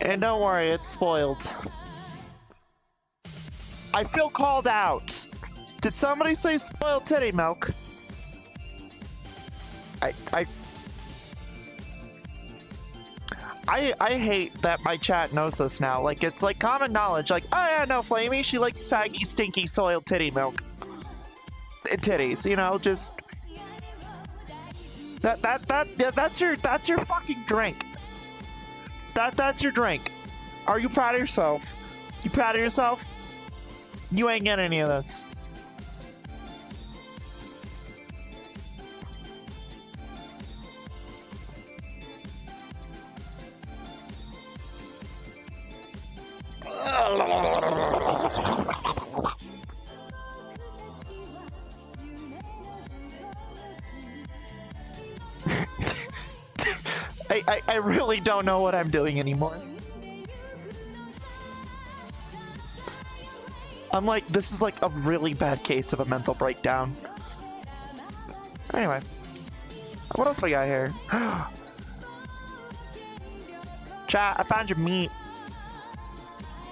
And don't worry, it's spoiled. I feel called out. Did somebody say spoiled titty milk? I hate that my chat knows this now. Like, it's like common knowledge. Like, oh yeah, no, Flamie, she likes saggy, stinky, soiled titty milk. Titties, you know, just... That's your fucking drink. That's your drink. Are you proud of yourself? You proud of yourself? You ain't getting any of this. I really don't know what I'm doing anymore. I'm like, this is like a really bad case of a mental breakdown. Anyway. What else we got here? Chat, I found your meat.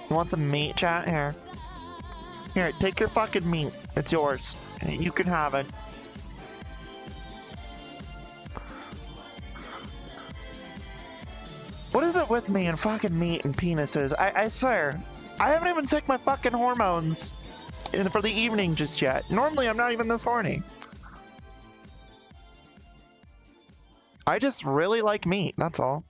You want some meat, chat? Here. Here, take your fucking meat. It's yours. You can have it. What is it with me and fucking meat and penises? I swear. I haven't even taken my fucking hormones for the evening just yet. Normally, I'm not even this horny. I just really like meat, that's all.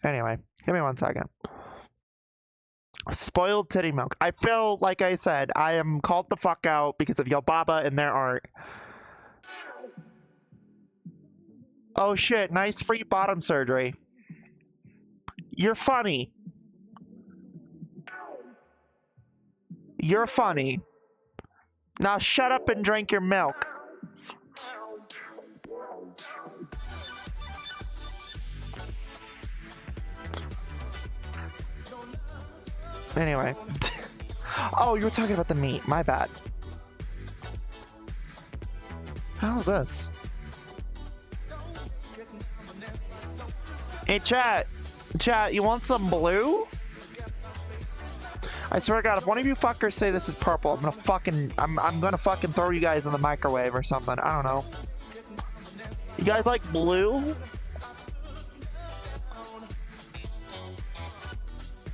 Anyway, give me 1 second. Spoiled titty milk. I feel, like I said, I am called the fuck out because of Yobaba and their art. Oh shit, nice free bottom surgery. You're funny. You're funny. Now shut up and drink your milk. Anyway. Oh, you were talking about the meat. My bad. How's this? Hey, chat. Chat, you want some blue? I swear to God, if one of you fuckers say this is purple, I'm gonna fucking throw you guys in the microwave or something. I don't know. You guys like blue?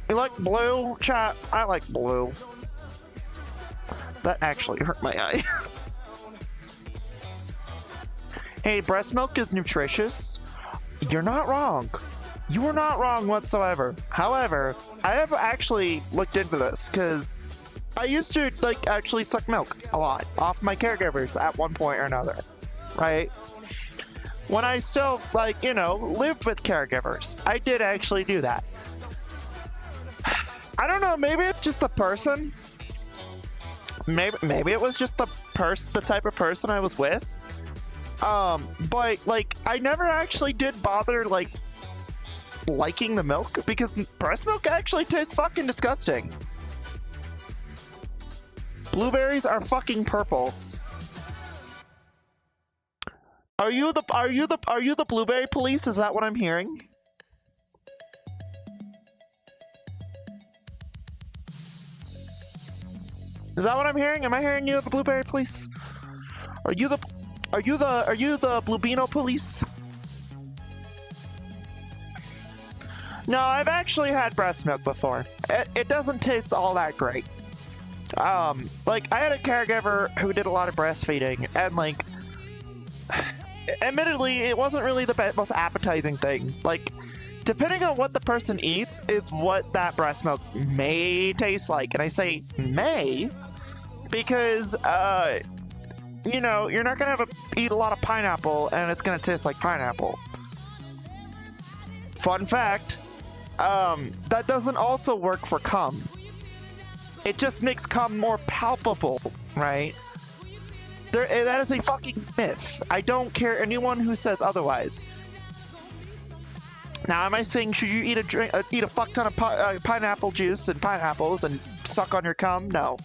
You like blue? Chat, I like blue. That actually hurt my eye. Hey, breast milk is nutritious. You're not wrong. You are not wrong whatsoever. However, I have actually looked into this because I used to like actually suck milk a lot off my caregivers at one point or another, right? When I still like, you know, lived with caregivers, I did actually do that. I don't know, maybe it's just the person. Maybe it was just the type of person I was with. But like I never actually did bother like liking the milk because breast milk actually tastes fucking disgusting. Blueberries are fucking purple. Are you the blueberry police? Is that what I'm hearing? Is that what I'm hearing? Am I hearing you the blueberry police? Are you the Bluebino police? No, I've actually had breast milk before. It doesn't taste all that great. Like, I had a caregiver who did a lot of breastfeeding, and, like, admittedly, it wasn't really the most appetizing thing. Like, depending on what the person eats is what that breast milk may taste like. And I say may because, you know, you're not gonna eat a lot of pineapple and it's gonna taste like pineapple. Fun fact, that doesn't also work for cum. It just makes cum more palpable, right? That is a fucking myth. I don't care anyone who says otherwise. Now, am I saying should you eat a fuck ton of pineapple juice and pineapples and suck on your cum? No.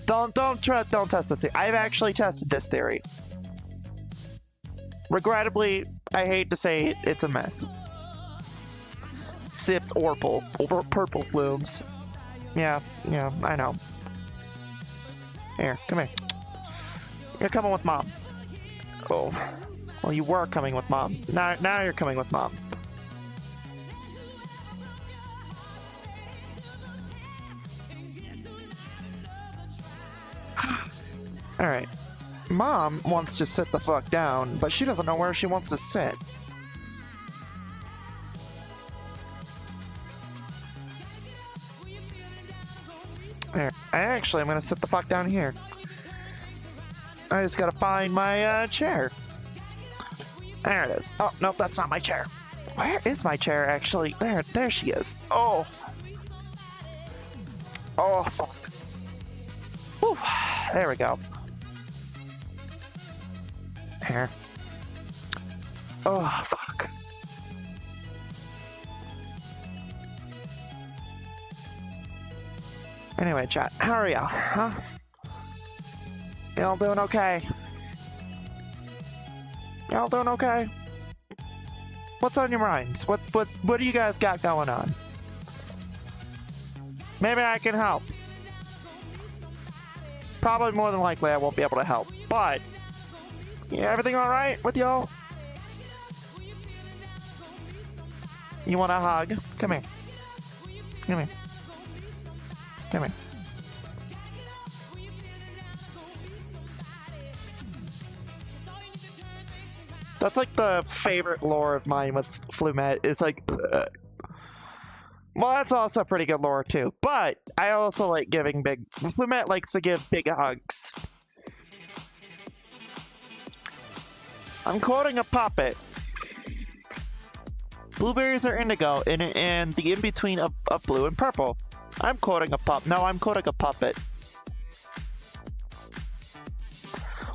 Don't test this theory. I've actually tested this theory. Regrettably, I hate to say it, it's a myth. Sips purple flumes. Yeah, I know. Here, come here. You're coming with mom. Oh, well, you were coming with mom. Now you're coming with mom. All right. Mom wants to sit the fuck down, but she doesn't know where she wants to sit. There. I'm gonna sit the fuck down here. I just gotta find my chair. There it is. Oh, nope, that's not my chair. Where is my chair, actually? There she is. Oh. Oh, fuck. Whew. There we go. There. Oh, fuck. Anyway, chat, how are y'all, huh? Y'all doing okay? Y'all doing okay? What's on your minds? What do you guys got going on? Maybe I can help. Probably more than likely I won't be able to help, but yeah, everything all right with y'all? You want a hug? Come here. Come here. Come here. That's like the favorite lore of mine with Flamie. It's like, ugh. Well, that's also pretty good lore too. But I also like giving big. Flamie likes to give big hugs. I'm quoting a puppet. Blueberries are indigo, and the in between of blue and purple. I'm quoting a pup. No, I'm quoting a puppet.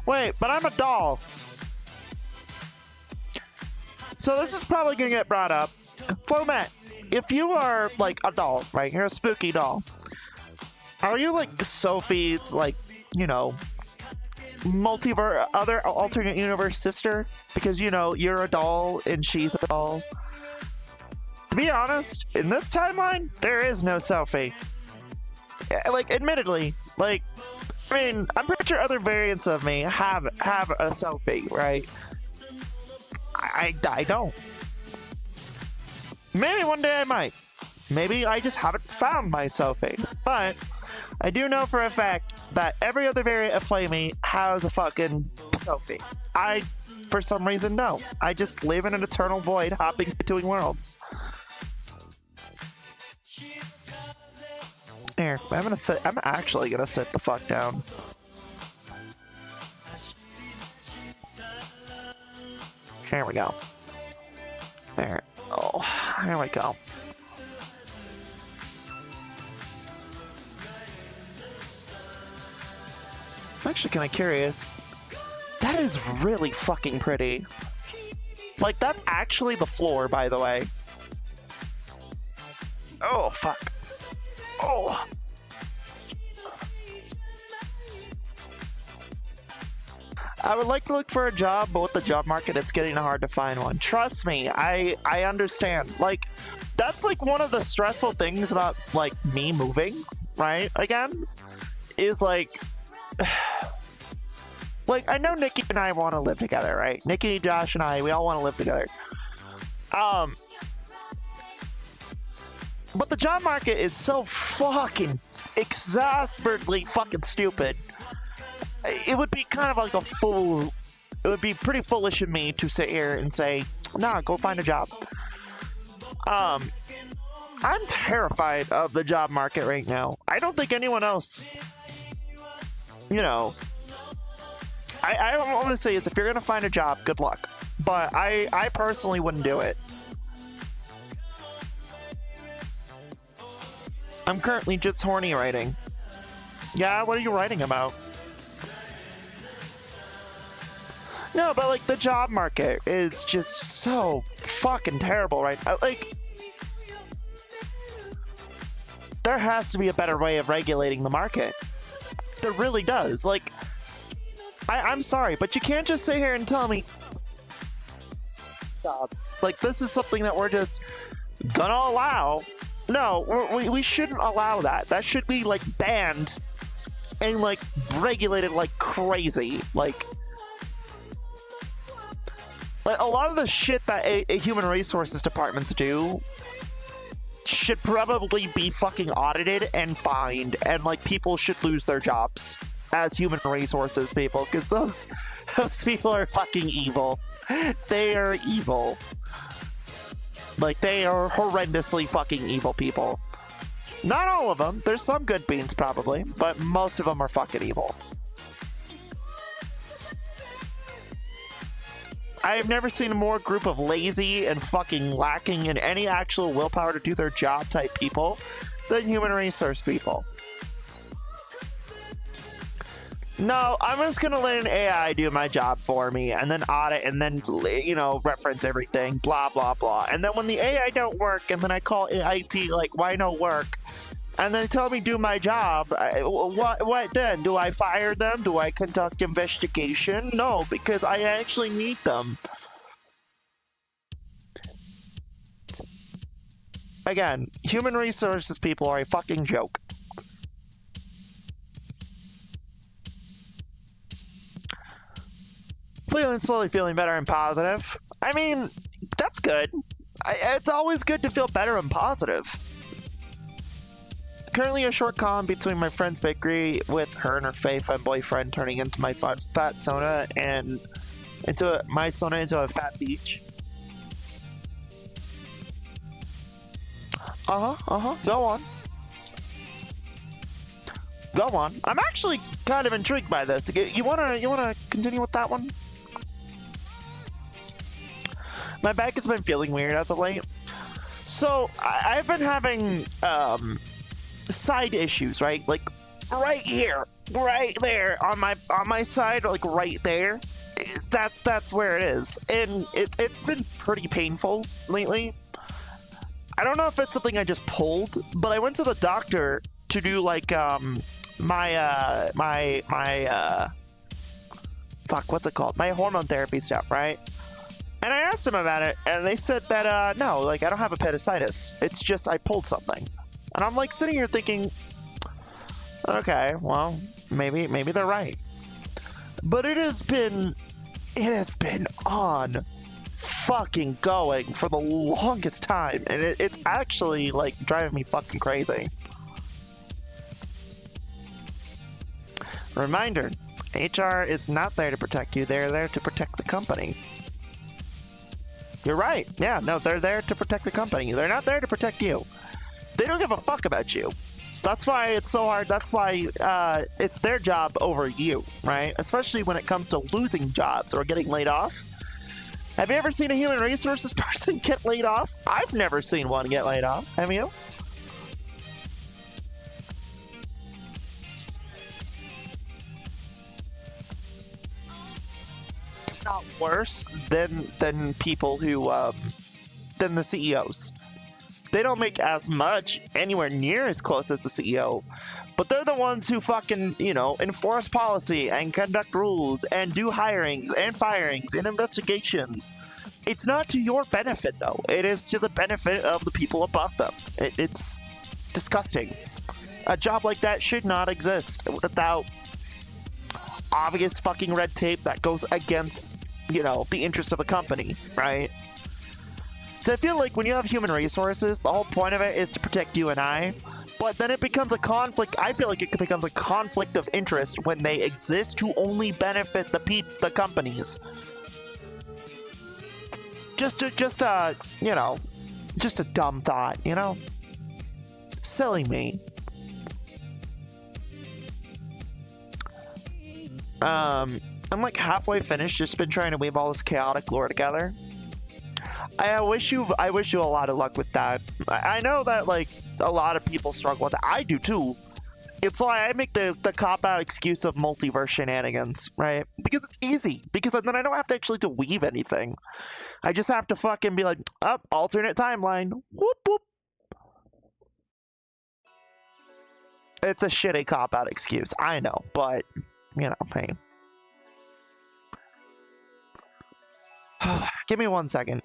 Wait, but I'm a doll. So this is probably gonna get brought up. Flamie, if you are like a doll, right? You're a spooky doll. Are you like Sophie's, like, you know, multiverse, other alternate universe sister? Because, you know, you're a doll and she's a doll. To be honest, in this timeline, there is no Sophie. Like, admittedly, like, I mean, I'm pretty sure other variants of me have a Sophie, right? I don't. Maybe one day I might. Maybe I just haven't found my Sophie. But I do know for a fact that every other variant of Flamie has a fucking Sophie. I, for some reason, no. I just live in an eternal void hopping between worlds. Here, I'm actually gonna sit the fuck down. There we go. There. Oh, there we go. I'm actually kind of curious. That is really fucking pretty. Like, that's actually the floor, by the way. Oh, fuck. Oh. I would like to look for a job, but with the job market, it's getting hard to find one. Trust me, I understand. Like, that's like one of the stressful things about like me moving, right? Again, is like, like I know Nikki and I want to live together, right? Nikki, Josh, and we all want to live together. But the job market is so fucking exasperately fucking stupid. It would be kind of like a fool. It would be pretty foolish of me to sit here and say, nah, go find a job. I'm terrified of the job market right now. I don't think anyone else, you know, I want to say is if you're going to find a job, good luck. But I personally wouldn't do it. I'm currently just horny writing. Yeah, what are you writing about? No, but like the job market is just so fucking terrible right now. Like, there has to be a better way of regulating the market. There really does. Like, I'm sorry, but you can't just sit here and tell me, like, this is something that we're just gonna allow. No, we shouldn't allow that. That should be like banned and like regulated like crazy. Like a lot of the shit that a human resources departments do should probably be fucking audited and fined, and like people should lose their jobs as human resources people, because those people are fucking evil. They are evil. Like, they are horrendously fucking evil people. Not all of them. There's some good beans, probably. But most of them are fucking evil. I have never seen a more group of lazy and fucking lacking in any actual willpower to do their job type people than human resource people. No, I'm just gonna let an AI do my job for me and then audit and then, you know, reference everything, blah, blah, blah. And then when the AI don't work and then I call IT, like, why no work? And then tell me do my job, what then? Do I fire them? Do I conduct investigation? No, because I actually need them. Again, human resources people are a fucking joke. Slowly feeling better and positive. I mean, that's good. It's always good to feel better and positive. Currently a short con between my friend's bakery with her and her femme boyfriend turning into my fat sauna and into my sauna into a fat beach. Go on. Go on. I'm actually kind of intrigued by this. You wanna continue with that one? My back has been feeling weird as of late. So I've been having side issues, right? Like right here, right there on my side, like right there. That's where it is, and it's been pretty painful lately. I don't know if it's something I just pulled, but I went to the doctor to do like my fuck, what's it called? My hormone therapy stuff, right? And I asked them about it, and they said that, no, like, I don't have appendicitis. It's just I pulled something. And I'm, like, sitting here thinking, okay, well, maybe they're right. But it has been on fucking going for the longest time, and it's actually, like, driving me fucking crazy. Reminder, HR is not there to protect you, they're there to protect the company. You're right. Yeah, no, they're there to protect the company. They're not there to protect you. They don't give a fuck about you. That's why it's so hard. That's why it's their job over you, right? Especially when it comes to losing jobs or getting laid off. Have you ever seen a human resources person get laid off? I've never seen one get laid off. Have you? Not worse than people who than the CEOs. They don't make as much, anywhere near as close as the CEO, but they're the ones who fucking, you know, enforce policy and conduct rules and do hirings and firings and investigations. It's not to your benefit though. It is to the benefit of the people above them. It's disgusting. A job like that should not exist without obvious fucking red tape that goes against, you know, the interest of a company, right? So I feel like when you have human resources, the whole point of it is to protect you and I, but then it becomes a conflict. I feel like it becomes a conflict of interest when they exist to only benefit the companies. Just you know, just a dumb thought, you know? Silly me. I'm like halfway finished, just been trying to weave all this chaotic lore together. I wish you a lot of luck with that. I know that like a lot of people struggle with it. I do too. It's why I make the cop-out excuse of multiverse shenanigans, right? Because it's easy. Because then I don't have to actually to weave anything. I just have to fucking be like, up, alternate timeline. Whoop whoop. It's a shitty cop-out excuse, I know, but you know, hey. Give me 1 second.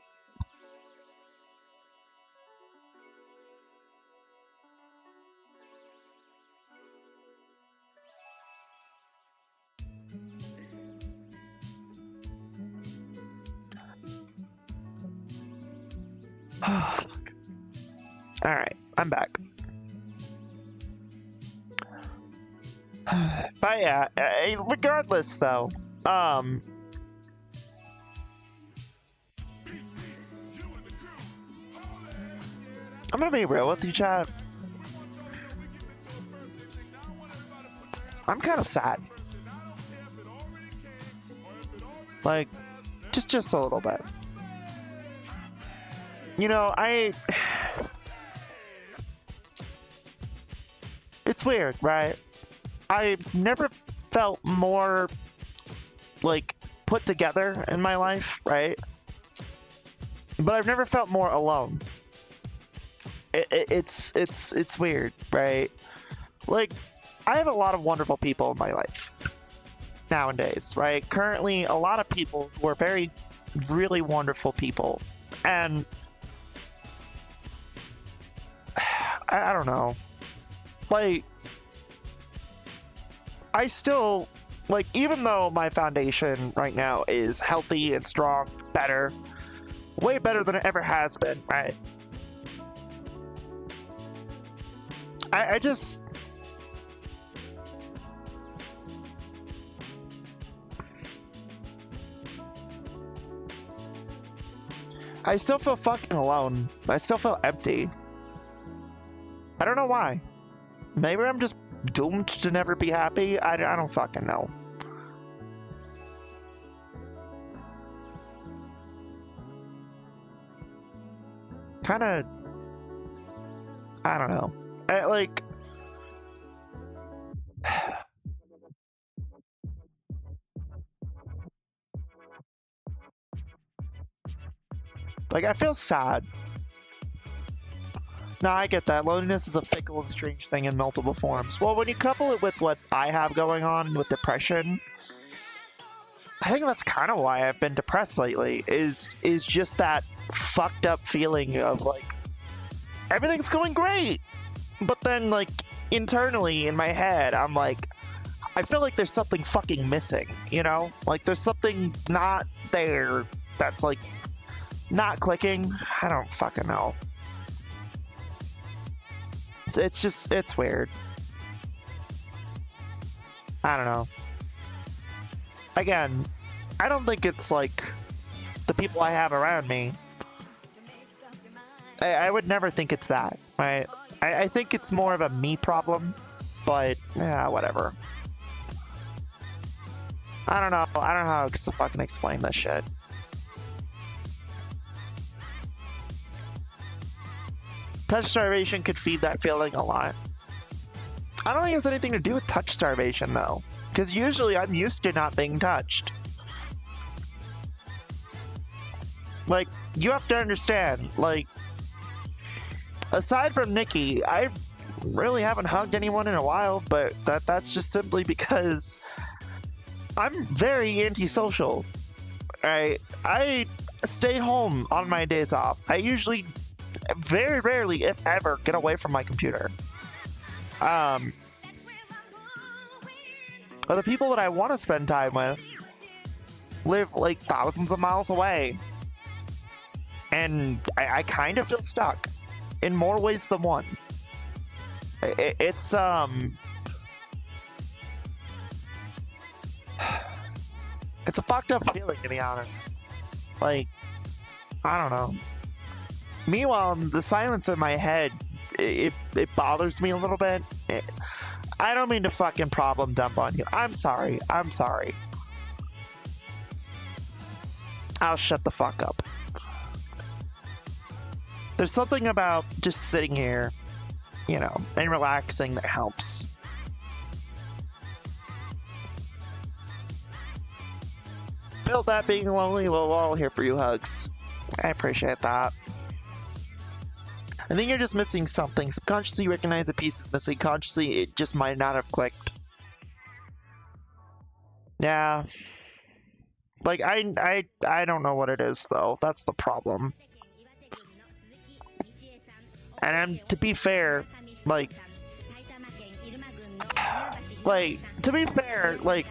Alright, I'm back. But yeah, regardless though, I'm gonna be real with you, chat. I'm kind of sad. Like, Just a little bit. You know, it's weird, right? I never felt more, like, put together in my life, right? But I've never felt more alone. It's weird, right? Like, I have a lot of wonderful people in my life nowadays, right? Currently, a lot of people who are very, really wonderful people. And I don't know. Like, I still, like, even though my foundation right now is healthy and strong, better, way better than it ever has been, right? I just... I still feel fucking alone. I still feel empty. I don't know why. Maybe I'm just doomed to never be happy? I don't fucking know. Kinda... I don't know. Like... Like, I feel sad. No, I get that. Loneliness is a fickle and strange thing in multiple forms. Well, when you couple it with what I have going on with depression, I think that's kind of why I've been depressed lately, is just that fucked up feeling of, like, everything's going great! But then, like, internally in my head, I'm like, I feel like there's something fucking missing, you know? Like, there's something not there that's, like, not clicking. I don't fucking know. It's just, it's weird. I don't know. Again, I don't think it's like the people I have around me. I would never think it's that, right? I think it's more of a me problem, but yeah, whatever. I don't know. I don't know how to fucking explain this shit. Touch starvation could feed that feeling a lot. I don't think it has anything to do with touch starvation, though. Because usually I'm used to not being touched. Like, you have to understand, like, aside from Nikki, I really haven't hugged anyone in a while, but that's just simply because I'm very antisocial. Right? I stay home on my days off. I usually very rarely, if ever, get away from my computer. But the people that I want to spend time with live like thousands of miles away. And I kind of feel stuck in more ways than one. It's a fucked up feeling, to be honest. Like, I don't know. Meanwhile, the silence in my head, it bothers me a little bit. I don't mean to fucking problem dump on you. I'm sorry. I'm sorry. I'll shut the fuck up. There's something about just sitting here, you know, and relaxing that helps. Feel that being lonely? Well, we're all here for you, hugs. I appreciate that. I think you're just missing something. Subconsciously you recognize a piece is missing. Consciously, it just might not have clicked. Yeah. Like, I don't know what it is, though. That's the problem. And to be fair, like, to be fair, like,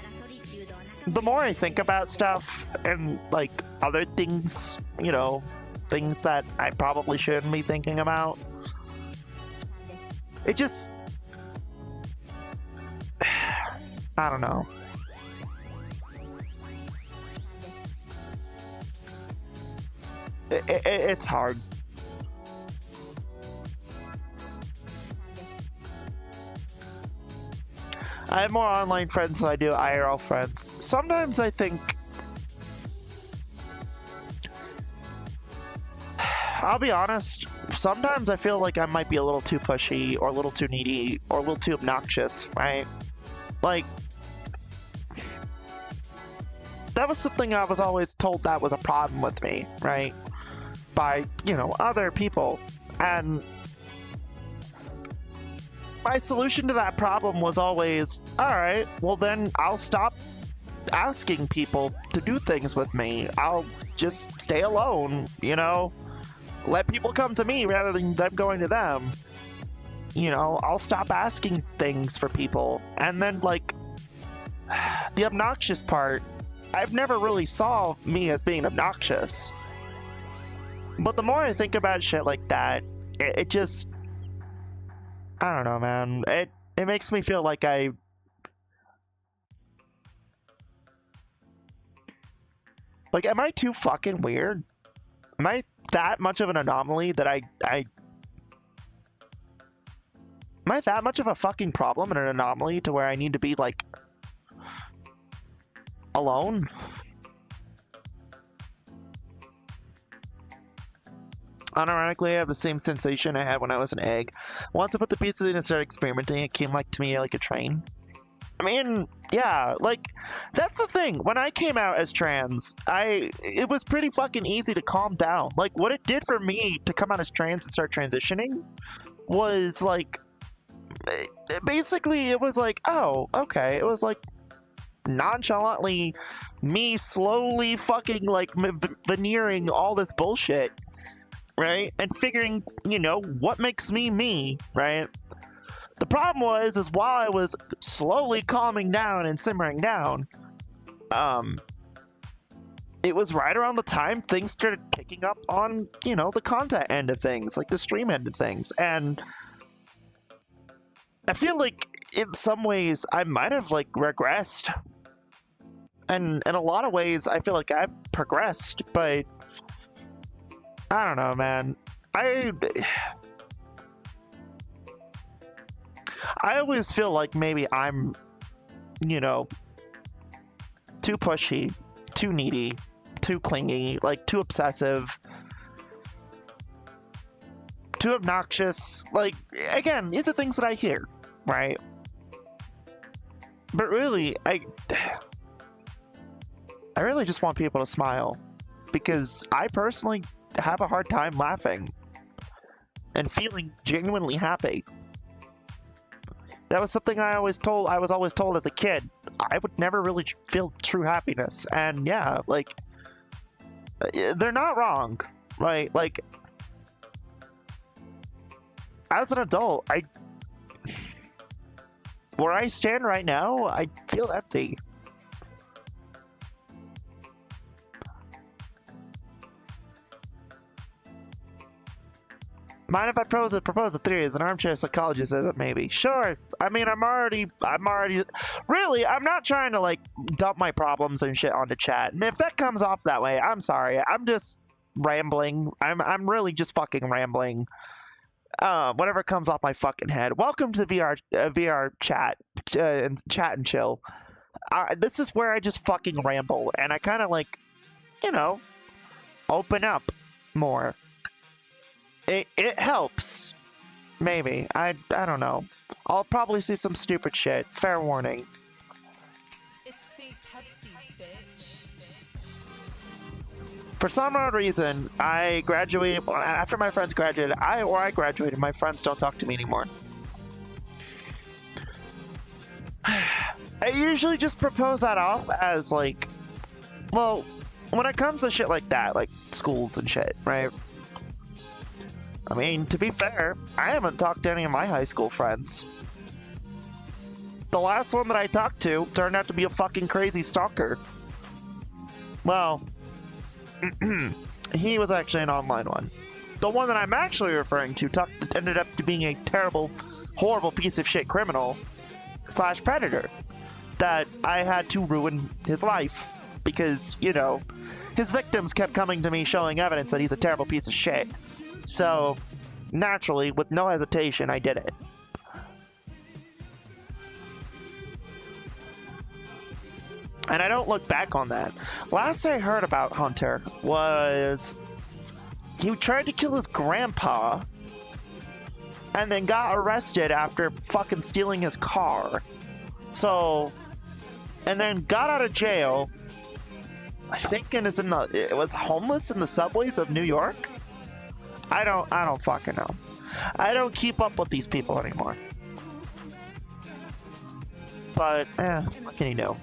the more I think about stuff and, like, other things, you know, things that I probably shouldn't be thinking about, it just... I don't know. It's hard. I have more online friends than I do IRL friends. Sometimes I think I'll be honest, sometimes I feel like I might be a little too pushy or a little too needy or a little too obnoxious, right? Like, that was something I was always told that was a problem with me, right? By, you know, other people. And my solution to that problem was always, alright, well then I'll stop asking people to do things with me. I'll just stay alone, you know? Let people come to me rather than them going to them. You know, I'll stop asking things for people. And then, like, the obnoxious part, I've never really saw me as being obnoxious. But the more I think about shit like that, it just... I don't know, man. It makes me feel like am I too fucking weird? Am I that much of an anomaly that am I that much of a fucking problem and an anomaly to where I need to be, like, alone? Unironically, I have the same sensation I had when I was an egg. Once I put the pieces in and started experimenting, it came to me like a train. I mean, yeah, like, that's the thing. When I came out as trans, it was pretty fucking easy to calm down. Like, what it did for me to come out as trans and start transitioning was, like, basically, it was like, oh, okay. It was, like, nonchalantly me slowly fucking, like, veneering all this bullshit, right? And figuring, you know, what makes me me, right? The problem is while I was slowly calming down and simmering down, it was right around the time things started picking up on, you know, the content end of things, like the stream end of things. And I feel like in some ways I might have, like, regressed. And in a lot of ways I feel like I've progressed, but I don't know, man. I always feel like maybe I'm, you know, too pushy, too needy, too clingy, like, too obsessive, too obnoxious. Like, again, these are things that I hear, right? But really, I really just want people to smile, because I personally have a hard time laughing and feeling genuinely happy. That was something I was always told as a kid. I would never really feel true happiness. And yeah, like, they're not wrong, right? Like, as an adult, where I stand right now, I feel empty. Mind if I propose a theory as an armchair psychologist? Says it maybe. Sure. I mean, I'm already. Really, I'm not trying to, like, dump my problems and shit onto chat. And if that comes off that way, I'm sorry. I'm just rambling. I'm really just fucking rambling. Whatever comes off my fucking head. Welcome to VR chat and chat and chill. This is where I just fucking ramble, and I kind of, like, you know, open up more. It helps. Maybe. I don't know. I'll probably see some stupid shit. Fair warning. It's C Pepsi, bitch. For some odd reason, I graduated after my friends graduated. I graduated. My friends don't talk to me anymore. I usually just propose that off as, like, well, when it comes to shit like that, like schools and shit, right? I mean, to be fair, I haven't talked to any of my high school friends. The last one that I talked to turned out to be a fucking crazy stalker. Well, he was actually an online one. The one that I'm actually referring to ended up to being a terrible, horrible piece of shit criminal / predator that I had to ruin his life because, you know, his victims kept coming to me showing evidence that he's a terrible piece of shit. So, naturally, with no hesitation, I did it. And I don't look back on that. Last I heard about Hunter was He tried to kill his grandpa and then got arrested after fucking stealing his car. So, and then got out of jail. I think it was homeless in the subways of New York. I don't fucking know. I don't keep up with these people anymore. But, what can you do?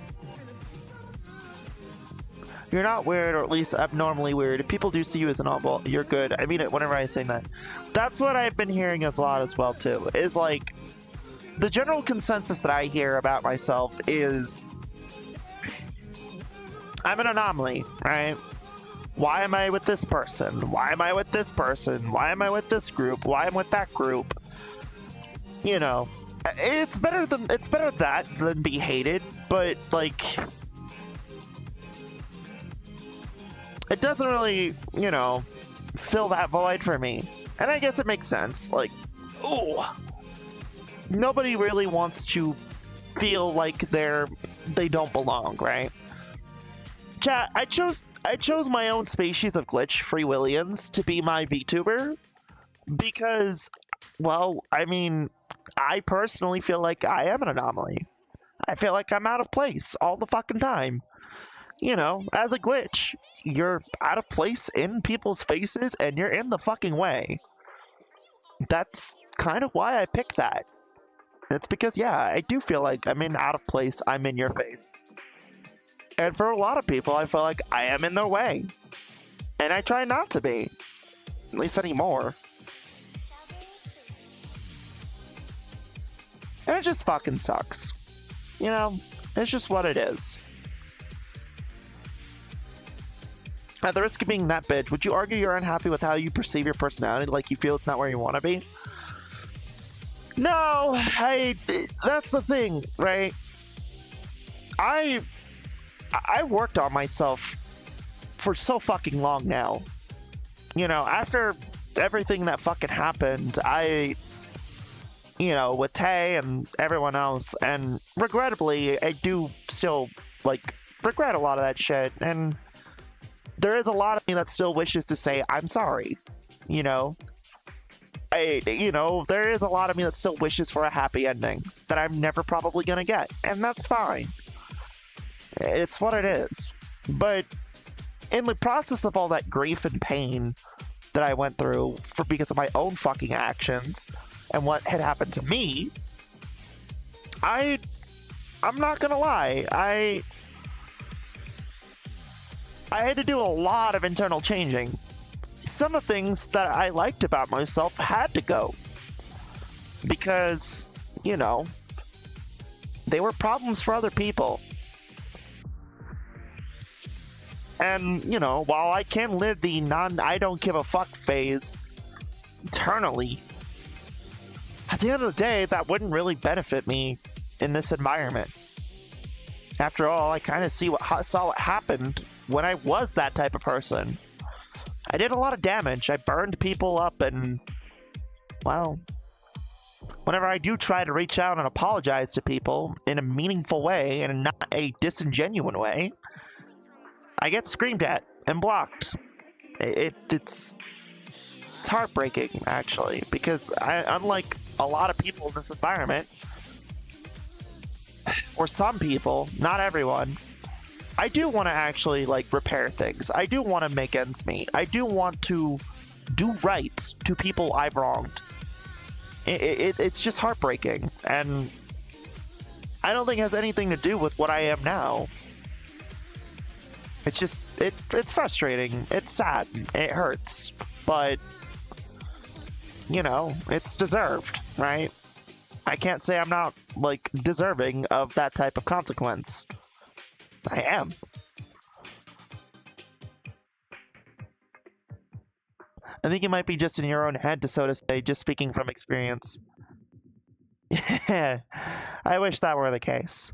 You're not weird, or at least abnormally weird. If people do see you as an oddball, you're good. I mean it whenever I say that. That's what I've been hearing as a lot as well, too. Is like, the general consensus that I hear about myself is I'm an anomaly, right? Why am I with this person? Why am I with this person? Why am I with this group? Why am I with that group? You know, it's better that than be hated, but like, it doesn't really, you know, fill that void for me. And I guess it makes sense. Like, ooh, nobody really wants to feel like they don't belong, right? Chat, I chose my own species of glitch, Free Williams, to be my VTuber because, well, I mean, I personally feel like I am an anomaly. I feel like I'm out of place all the fucking time. You know, as a glitch, you're out of place in people's faces and you're in the fucking way. That's kind of why I picked that. It's because, yeah, I do feel like I'm out of place, I'm in your face. And for a lot of people, I feel like I am in their way. And I try not to be. At least anymore. And it just fucking sucks. You know, it's just what it is. At the risk of being that bitch, would you argue you're unhappy with how you perceive your personality? Like you feel it's not where you want to be? No, that's the thing, right? I worked on myself for so fucking long now. You know, after everything that fucking happened, you know, with Tay and everyone else, and regrettably, I do still, like, regret a lot of that shit, and there is a lot of me that still wishes to say, I'm sorry, you know? You know, there is a lot of me that still wishes for a happy ending that I'm never probably gonna get, and that's fine. It's what it is. But in the process of all that grief and pain that I went through because of my own fucking actions and what had happened to me, I'm not gonna lie, I had to do a lot of internal changing. Some of the things that I liked about myself had to go. Because, you know, they were problems for other people. And, you know, while I can live the I don't give a fuck phase eternally, at the end of the day, that wouldn't really benefit me in this environment. After all, I kind of saw what happened when I was that type of person. I did a lot of damage. I burned people up and, well, whenever I do try to reach out and apologize to people in a meaningful way and not a disingenuous way, I get screamed at and blocked. It's heartbreaking, actually, because unlike a lot of people in this environment, or some people, not everyone, I do want to actually, like, repair things. I do want to make ends meet. I do want to do right to people I've wronged. It's just heartbreaking, and I don't think it has anything to do with what I am now. It's just, it's frustrating. It's sad. It hurts. But, you know, it's deserved, right? I can't say I'm not, like, deserving of that type of consequence. I am. I think it might be just in your own head, so to say, just speaking from experience. Yeah, I wish that were the case.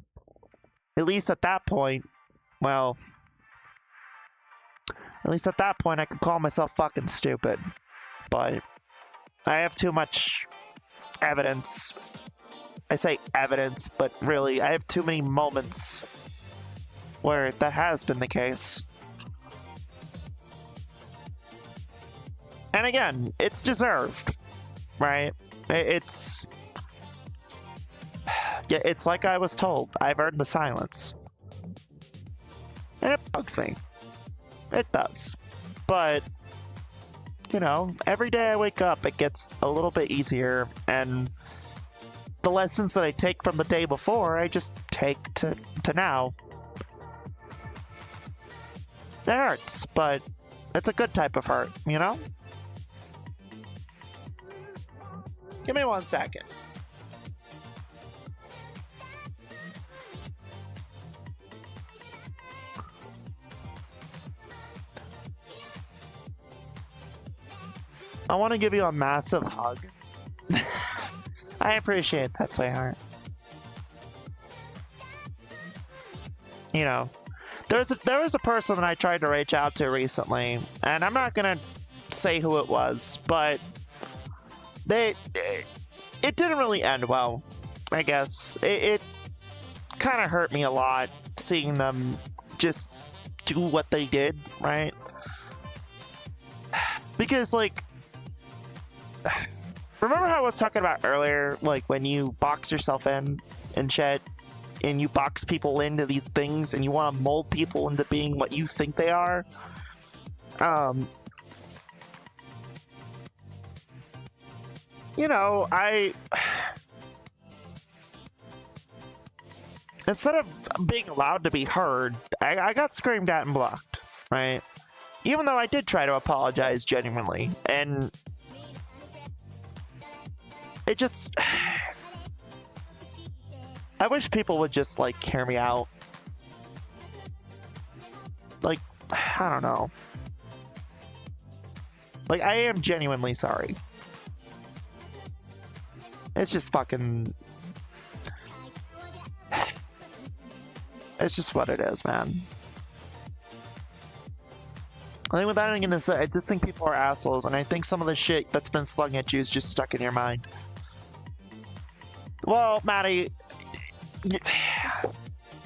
At least at that point, well, at least at that point I could call myself fucking stupid. But I have too much evidence. I say evidence, but really, I have too many moments where that has been the case. And again, it's deserved, right? It's... Yeah, it's like I was told. I've earned the silence. And it bugs me. It does. But, you know, every day I wake up, it gets a little bit easier, and the lessons that I take from the day before, I just take to now. It hurts, but it's a good type of hurt, you know? Give me 1 second. I want to give you a massive hug. I appreciate that, sweetheart. You know, there was a person that I tried to reach out to recently, and I'm not gonna say who it was, but it didn't really end well, I guess. It kind of hurt me a lot seeing them just do what they did, right? Because, like, remember how I was talking about earlier, like when you box yourself in and shit, and you box people into these things and you want to mold people into being what you think they are? You know, instead of being allowed to be heard, I got screamed at and blocked, right? Even though I did try to apologize genuinely, and it just... I wish people would just, like, hear me out. Like, I don't know. Like, I am genuinely sorry. It's just fucking... It's just what it is, man. I think with that, I'm gonna say, I just think people are assholes, and I think some of the shit that's been slung at you is just stuck in your mind. Well, Maddie,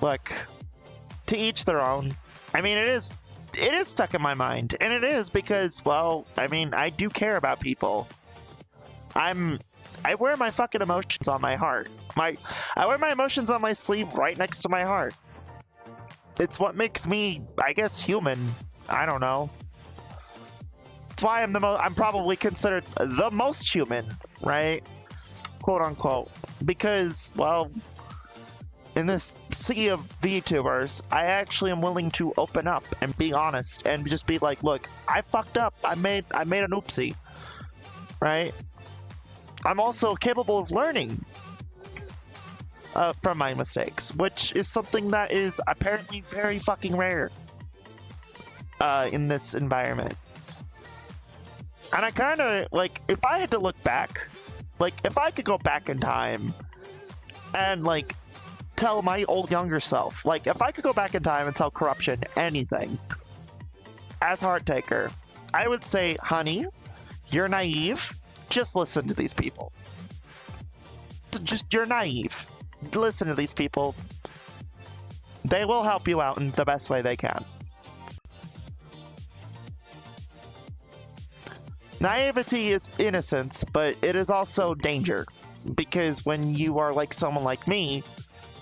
look, to each their own. I mean, it is stuck in my mind, and it is because, well, I mean, I do care about people. I wear my fucking emotions on my heart. I wear my emotions on my sleeve right next to my heart. It's what makes me, I guess, human. I don't know. That's why I'm probably considered the most human, right? Quote unquote. Because, well, in this sea of VTubers, I actually am willing to open up and be honest and just be like, look, I fucked up. I made an oopsie. Right? I'm also capable of learning from my mistakes, which is something that is apparently very fucking rare in this environment. And I kind of, like, if I had to look back, like, if I could go back in time and, like, tell my old younger self, like, if I could go back in time and tell Corruption anything as Hearttaker, I would say, honey, you're naive. Just listen to these people. You're naive. Listen to these people. They will help you out in the best way they can. Naivety is innocence, but it is also danger. Because when you are like someone like me,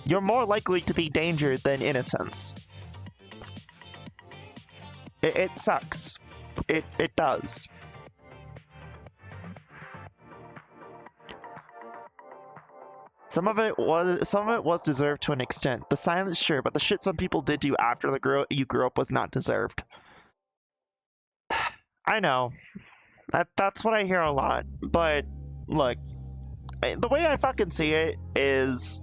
you're more likely to be danger than innocence. It sucks. It does. Some of it was deserved to an extent. The silence, sure, but the shit some people did to you after you grew up was not deserved. I know. That's what I hear a lot. But look, the way I fucking see it is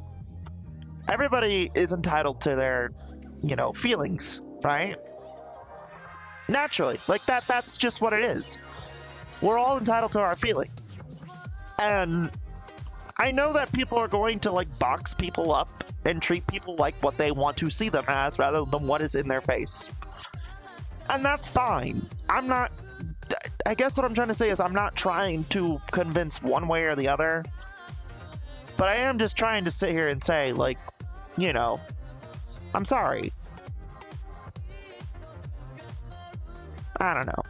everybody is entitled to their, you know, feelings, right? Naturally. Like that's just what it is. We're all entitled to our feelings. And I know that people are going to, like, box people up and treat people like what they want to see them as rather than what is in their face. And that's fine. I guess what I'm trying to say is I'm not trying to convince one way or the other. But I am just trying to sit here and say, like, you know, I'm sorry. I don't know.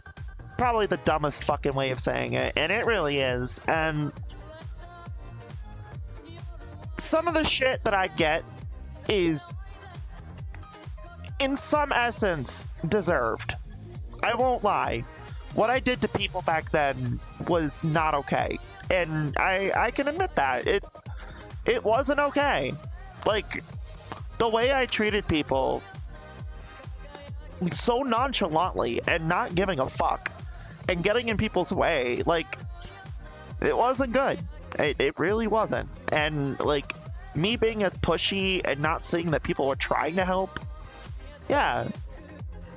probably the dumbest fucking way of saying it, and it really is. And some of the shit that I get is, in some essence, deserved. I won't lie. What I did to people back then was not okay. And I can admit that. It wasn't okay. Like, the way I treated people so nonchalantly and not giving a fuck and getting in people's way, like, it wasn't good. It really wasn't. And, like, me being as pushy and not seeing that people were trying to help, yeah,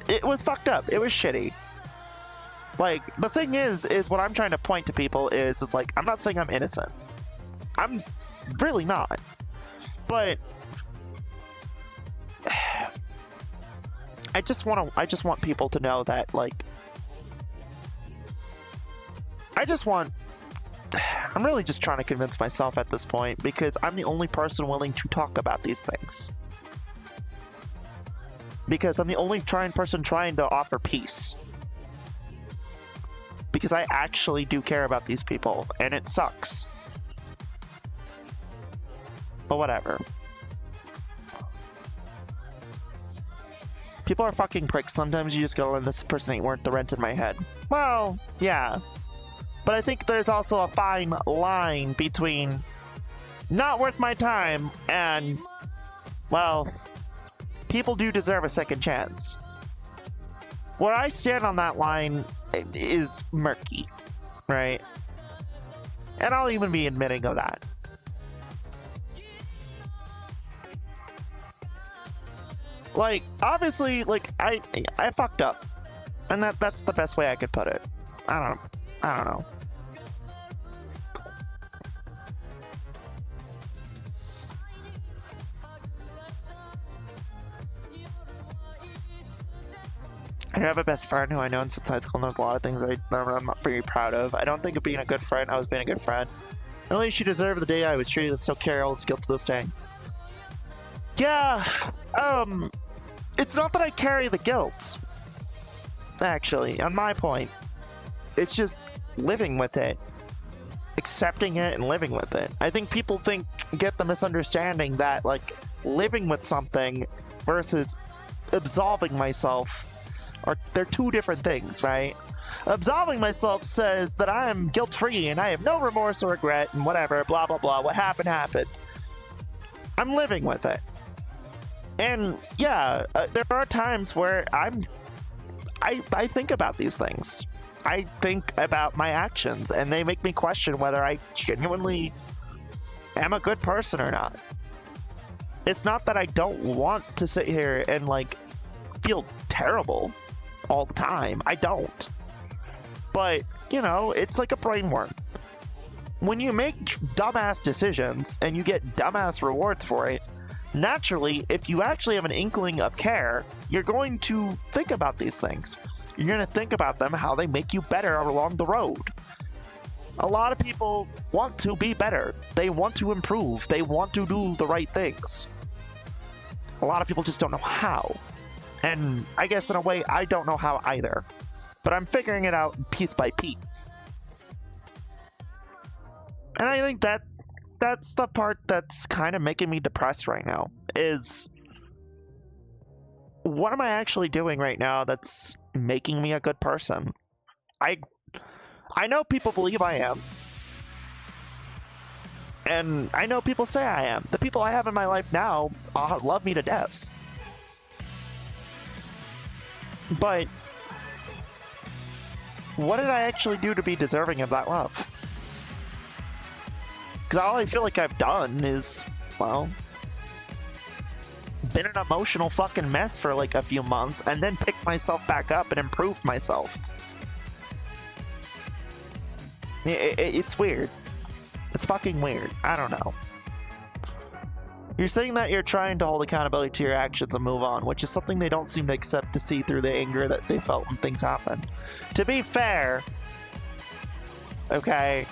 it was fucked up. It was shitty. Like, the thing is what I'm trying to point to people is like, I'm not saying I'm innocent. I'm really not. But I just want people to know that, like, I'm really just trying to convince myself at this point, because I'm the only person willing to talk about these things. Because I'm the only person trying to offer peace. Because I actually do care about these people, and it sucks. But whatever. People are fucking pricks. Sometimes you just go, and this person ain't worth the rent in my head. Well, yeah. But I think there's also a fine line between not worth my time and, well, people do deserve a second chance. Where I stand on that line is murky, right? And I'll even be admitting of that. Like, obviously, like, I fucked up. And that's the best way I could put it. I don't know. I have a best friend who I known since high school, and there's a lot of things I'm not very proud of. I don't think of being a good friend. I was being a good friend. At least she deserved the day I was treated with so care, all its guilt to this day. Yeah, it's not that I carry the guilt, actually, on my point. It's just living with it, accepting it, and living with it. I think people get the misunderstanding that, like, living with something versus absolving myself, they're two different things, right? Absolving myself says that I am guilt-free and I have no remorse or regret and whatever, blah, blah, blah. What happened, happened. I'm living with it. And yeah, there are times where I think about these things. I think about my actions, and they make me question whether I genuinely am a good person or not. It's not that I don't want to sit here and, like, feel terrible all the time. I don't. But, you know, it's like a brain worm. When you make dumbass decisions and you get dumbass rewards for it, naturally, if you actually have an inkling of care, you're going to think about these things. You're going to think about them, how they make you better along the road. A lot of people want to be better. They want to improve. They want to do the right things. A lot of people just don't know how. And I guess in a way, I don't know how either. But I'm figuring it out piece by piece. And I think that's the part that's kind of making me depressed right now, is what am I actually doing right now that's making me a good person? I know people believe I am. And I know people say I am. The people I have in my life now love me to death. But what did I actually do to be deserving of that love? Because all I feel like I've done is, well, been an emotional fucking mess for like a few months and then picked myself back up and improved myself. It's weird. It's fucking weird. I don't know. You're saying that you're trying to hold accountability to your actions and move on, which is something they don't seem to accept to see through the anger that they felt when things happened. To be fair, okay,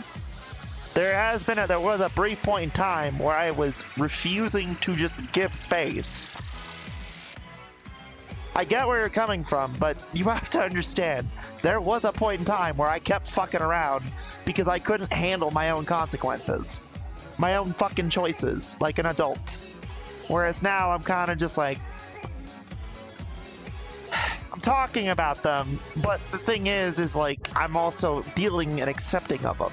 there was a brief point in time where I was refusing to just give space. I get where you're coming from, but you have to understand, there was a point in time where I kept fucking around because I couldn't handle my own consequences. My own fucking choices, like an adult. Whereas now I'm kind of just like, I'm talking about them, but the thing is like, I'm also dealing and accepting of them.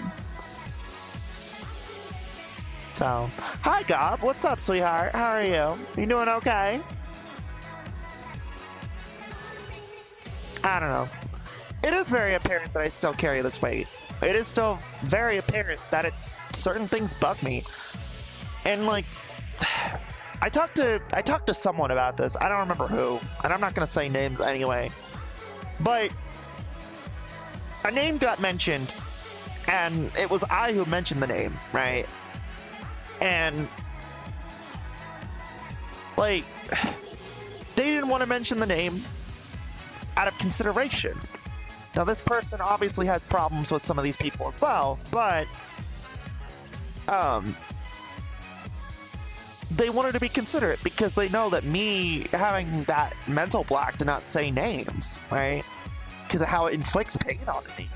So, hi Gob, what's up, sweetheart? How are you? You doing okay? I don't know. It is very apparent that I still carry this weight. It is still very apparent that certain things bug me. And like, I talked to someone about this. I don't remember who, and I'm not gonna say names anyway. But a name got mentioned, and it was I who mentioned the name, right? And like, they didn't want to mention the name out of consideration. Now, this person obviously has problems with some of these people as well, but they wanted to be considerate because they know that me having that mental block to not say names, right? Because of how it inflicts pain on me.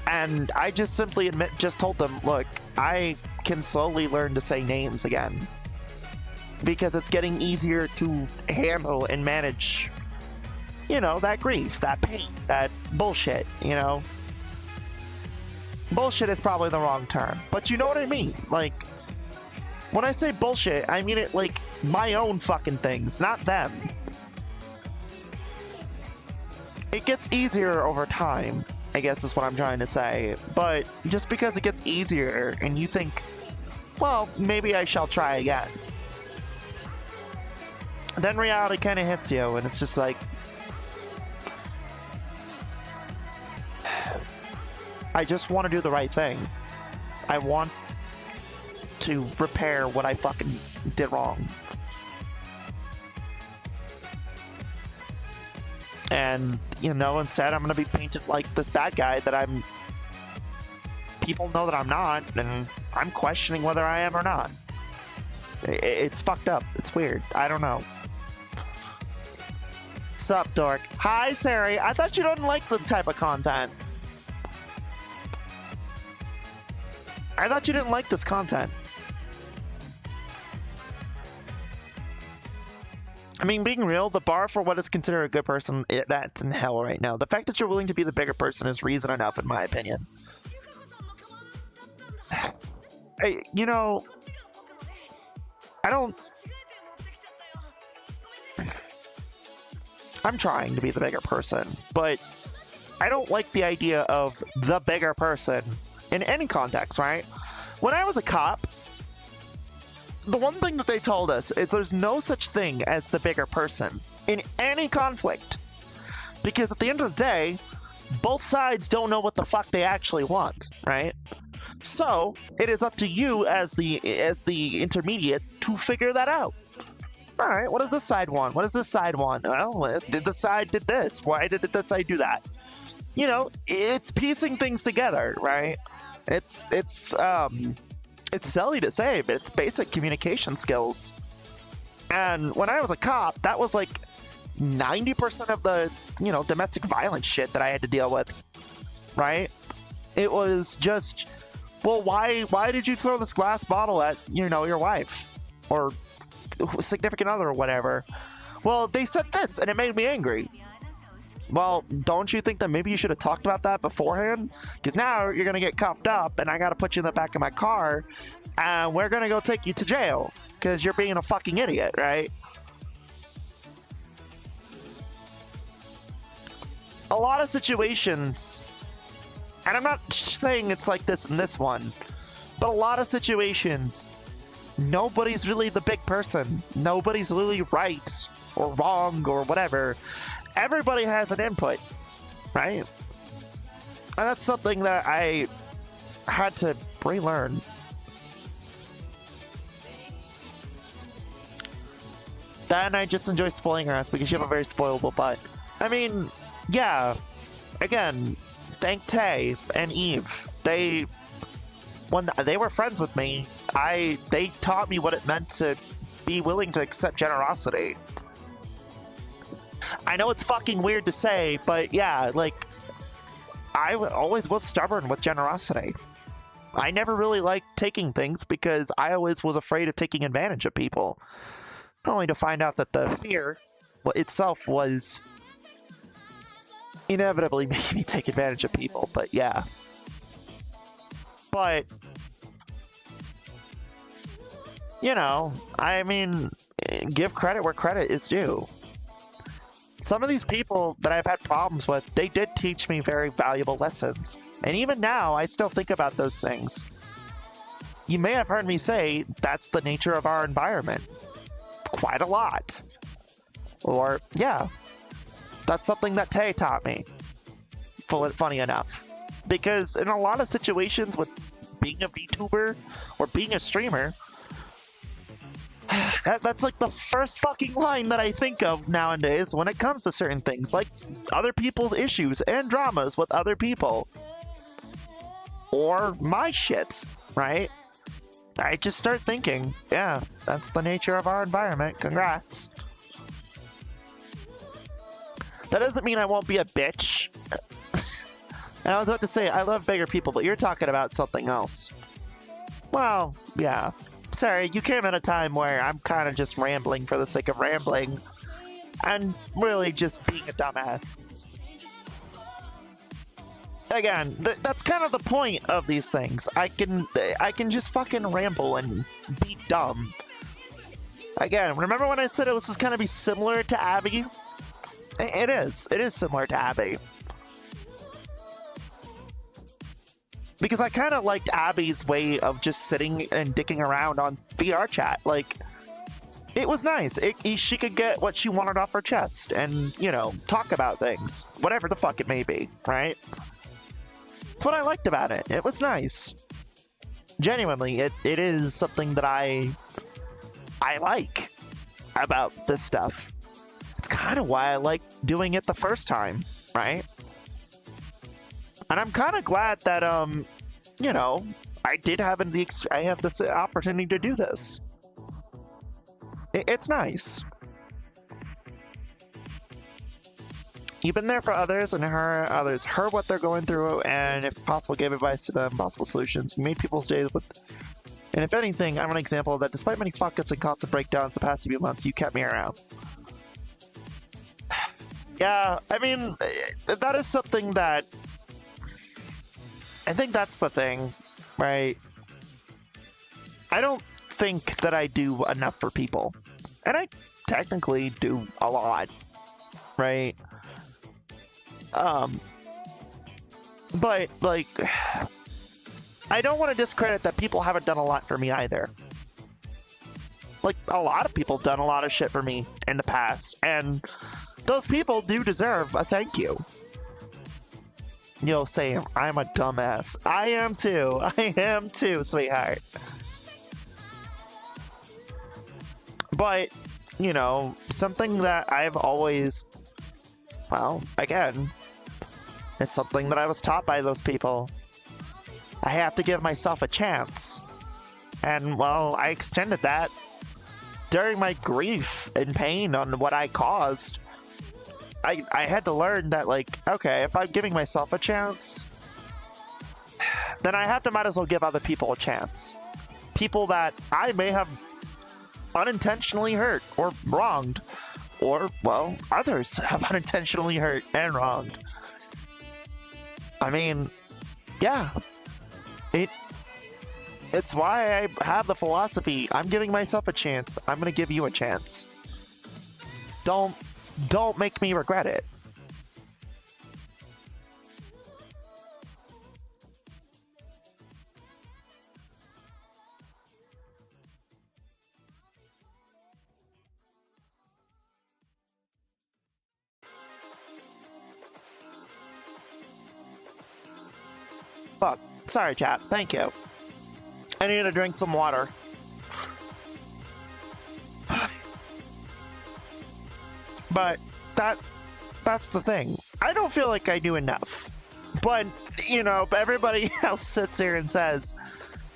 And I just simply told them, look, I can slowly learn to say names again. Because it's getting easier to handle and manage, you know, that grief, that pain, that bullshit, you know? Bullshit is probably the wrong term, but you know what I mean? Like, when I say bullshit, I mean it like my own fucking things, not them. It gets easier over time, I guess is what I'm trying to say. But just because it gets easier and you think, well, maybe I shall try again. Then reality kind of hits you and it's just like, I just want to do the right thing. I want to repair what I fucking did wrong. And, you know, instead I'm gonna be painted like this bad guy that people know that I'm not, and I'm questioning whether I am or not. It's fucked up. It's weird. I don't know. Sup, dork? Hi, Sari. I thought you didn't like this type of content. I thought you didn't like this content. I mean, being real, the bar for what is considered a good person, that's in hell right now. The fact that you're willing to be the bigger person is reason enough, in my opinion. You know, I'm trying to be the bigger person, but I don't like the idea of the bigger person in any context, right? When I was a cop, the one thing that they told us is there's no such thing as the bigger person in any conflict. Because at the end of the day, both sides don't know what the fuck they actually want, right? So, it is up to you as the intermediate to figure that out. Alright, what does this side want? What does this side want? Well, this side did this. Why did this side do that? You know, it's piecing things together, right? It's silly to say, but it's basic communication skills. And when I was a cop, that was like 90% of the, you know, domestic violence shit that I had to deal with, right? It was just, well, why did you throw this glass bottle at, you know, your wife or significant other or whatever? Well, they said this and it made me angry. Well, don't you think that maybe you should have talked about that beforehand? Because now you're going to get cuffed up and I got to put you in the back of my car and we're going to go take you to jail because you're being a fucking idiot, right? A lot of situations, and I'm not saying it's like this in this one, but a lot of situations, nobody's really the big person. Nobody's really right or wrong or whatever. Everybody has an input, right? And that's something that I had to relearn. Then I just enjoy spoiling her ass because you have a very spoilable butt. I mean, yeah, again, thank Tay and Eve. When they were friends with me, they taught me what it meant to be willing to accept generosity. I know it's fucking weird to say, but yeah, like, I always was stubborn with generosity. I never really liked taking things because I always was afraid of taking advantage of people. Only to find out that the fear itself was inevitably making me take advantage of people, but yeah. But, you know, I mean, give credit where credit is due. Some of these people that I've had problems with, they did teach me very valuable lessons. And even now, I still think about those things. You may have heard me say, that's the nature of our environment. Quite a lot. Or, yeah, that's something that Tay taught me. Funny enough. Because in a lot of situations with being a VTuber or being a streamer, that's like the first fucking line that I think of nowadays when it comes to certain things, like other people's issues and dramas with other people. Or my shit, right? I just start thinking, yeah, that's the nature of our environment. Congrats. That doesn't mean I won't be a bitch. And I was about to say, I love bigger people, but you're talking about something else. Well, yeah. Sorry, you came at a time where I'm kind of just rambling for the sake of rambling. And really just being a dumbass. Again, that's kind of the point of these things. I can just fucking ramble and be dumb. Again, remember when I said it was just kind of be similar to Abby? It is. It is similar to Abby. Because I kind of liked Abby's way of just sitting and dicking around on VRChat. Like, it was nice. She could get what she wanted off her chest and, you know, talk about things. Whatever the fuck it may be, right? That's what I liked about it. It was nice. Genuinely, it is something that I like about this stuff. It's kind of why I like doing it the first time, right? And I'm kind of glad that, you know, I have this opportunity to do this. It's nice. You've been there for others and others heard what they're going through, and if possible, gave advice to them, possible solutions. You made people's days with. And if anything, I'm an example of that. Despite many fuck-ups and constant breakdowns the past few months, you kept me around. Yeah, I mean, that is something that. I think that's the thing, right? I don't think that I do enough for people. And I technically do a lot, right? But, like, I don't want to discredit that people haven't done a lot for me either. Like, a lot of people have done a lot of shit for me in the past, and those people do deserve a thank you. You'll say, I'm a dumbass. I am too. I am too, sweetheart. But, you know, something that I've always, well, again, it's something that I was taught by those people. I have to give myself a chance. And, well, I extended that during my grief and pain on what I caused. I had to learn that, like, okay, if I'm giving myself a chance, then I might as well give other people a chance. People that I may have unintentionally hurt or wronged, or, well, others have unintentionally hurt and wronged. I mean, yeah, it's why I have the philosophy, I'm giving myself a chance, I'm gonna give you a chance. Don't make me regret it. Fuck. Sorry, chat. Thank you. I need to drink some water. But that's the thing. I don't feel like I do enough. But, you know, everybody else sits here and says,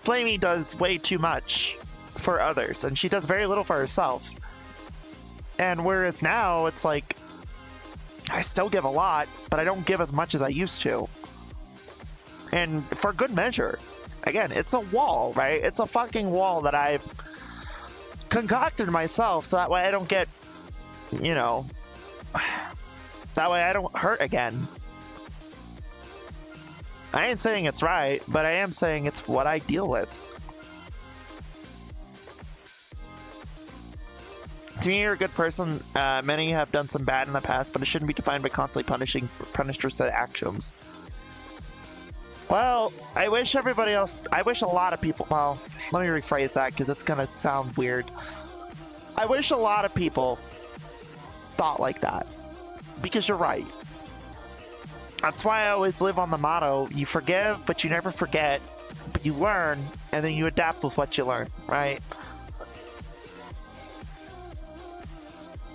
Flamie does way too much for others, and she does very little for herself. And whereas now, it's like, I still give a lot, but I don't give as much as I used to. And for good measure. Again, it's a wall, right? It's a fucking wall that I've concocted myself so that way I don't get, you know, that way I don't hurt again. I ain't saying it's right, but I am saying it's what I deal with. To me, you're a good person. Many have done some bad in the past, but it shouldn't be defined by constantly punished for said actions. Well, I wish everybody else... I wish a lot of people... Well, let me rephrase that because it's going to sound weird. I wish a lot of people thought like that. Because you're right. That's why I always live on the motto, you forgive, but you never forget. But you learn, and then you adapt with what you learn, right?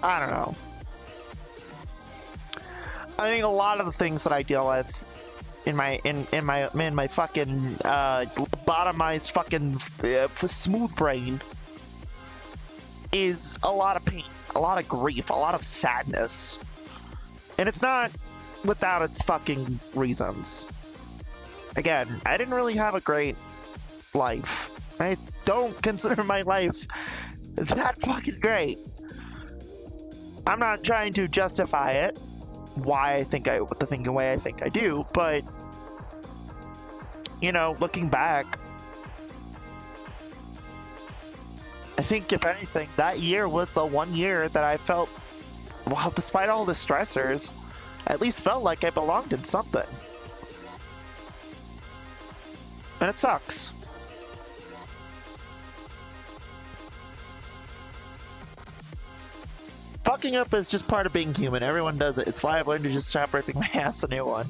I don't know. I think a lot of the things that I deal with in my fucking lobotomized fucking smooth brain is a lot of pain, a lot of grief, a lot of sadness. And it's not without its fucking reasons. Again, I didn't really have a great life. I don't consider my life that fucking great. I'm not trying to justify it, why I think the way I think I do, but, you know, looking back, I think if anything, that year was the one year that I felt, well, despite all the stressors, at least felt like I belonged in something. And it sucks. Fucking up is just part of being human. Everyone does it. It's why I've learned to just stop ripping my ass a new one.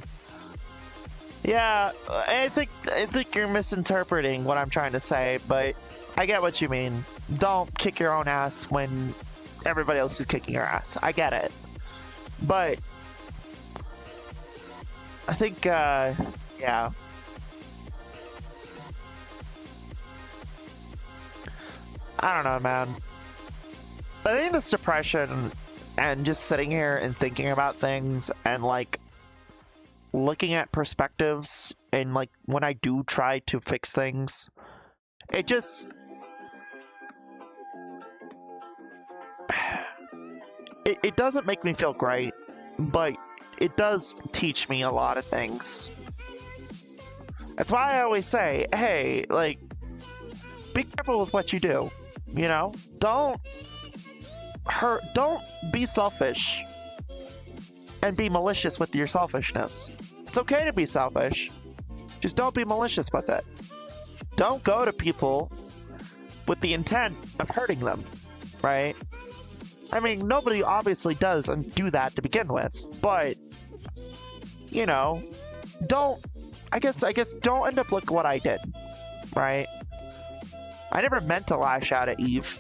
Yeah, I think you're misinterpreting what I'm trying to say, but I get what you mean. Don't kick your own ass when everybody else is kicking your ass. I get it. But I think, yeah. I don't know, man. I think this depression and just sitting here and thinking about things and like looking at perspectives and like when I do try to fix things, it just it doesn't make me feel great, but it does teach me a lot of things. That's why I always say, hey, like, be careful with what you do, you know? Don't be selfish and be malicious with your selfishness. It's okay to be selfish, just don't be malicious with it. Don't go to people with the intent of hurting them, right? I mean, nobody obviously does and do that to begin with, but you know, I guess don't end up like what I did, right? I never meant to lash out at Eve.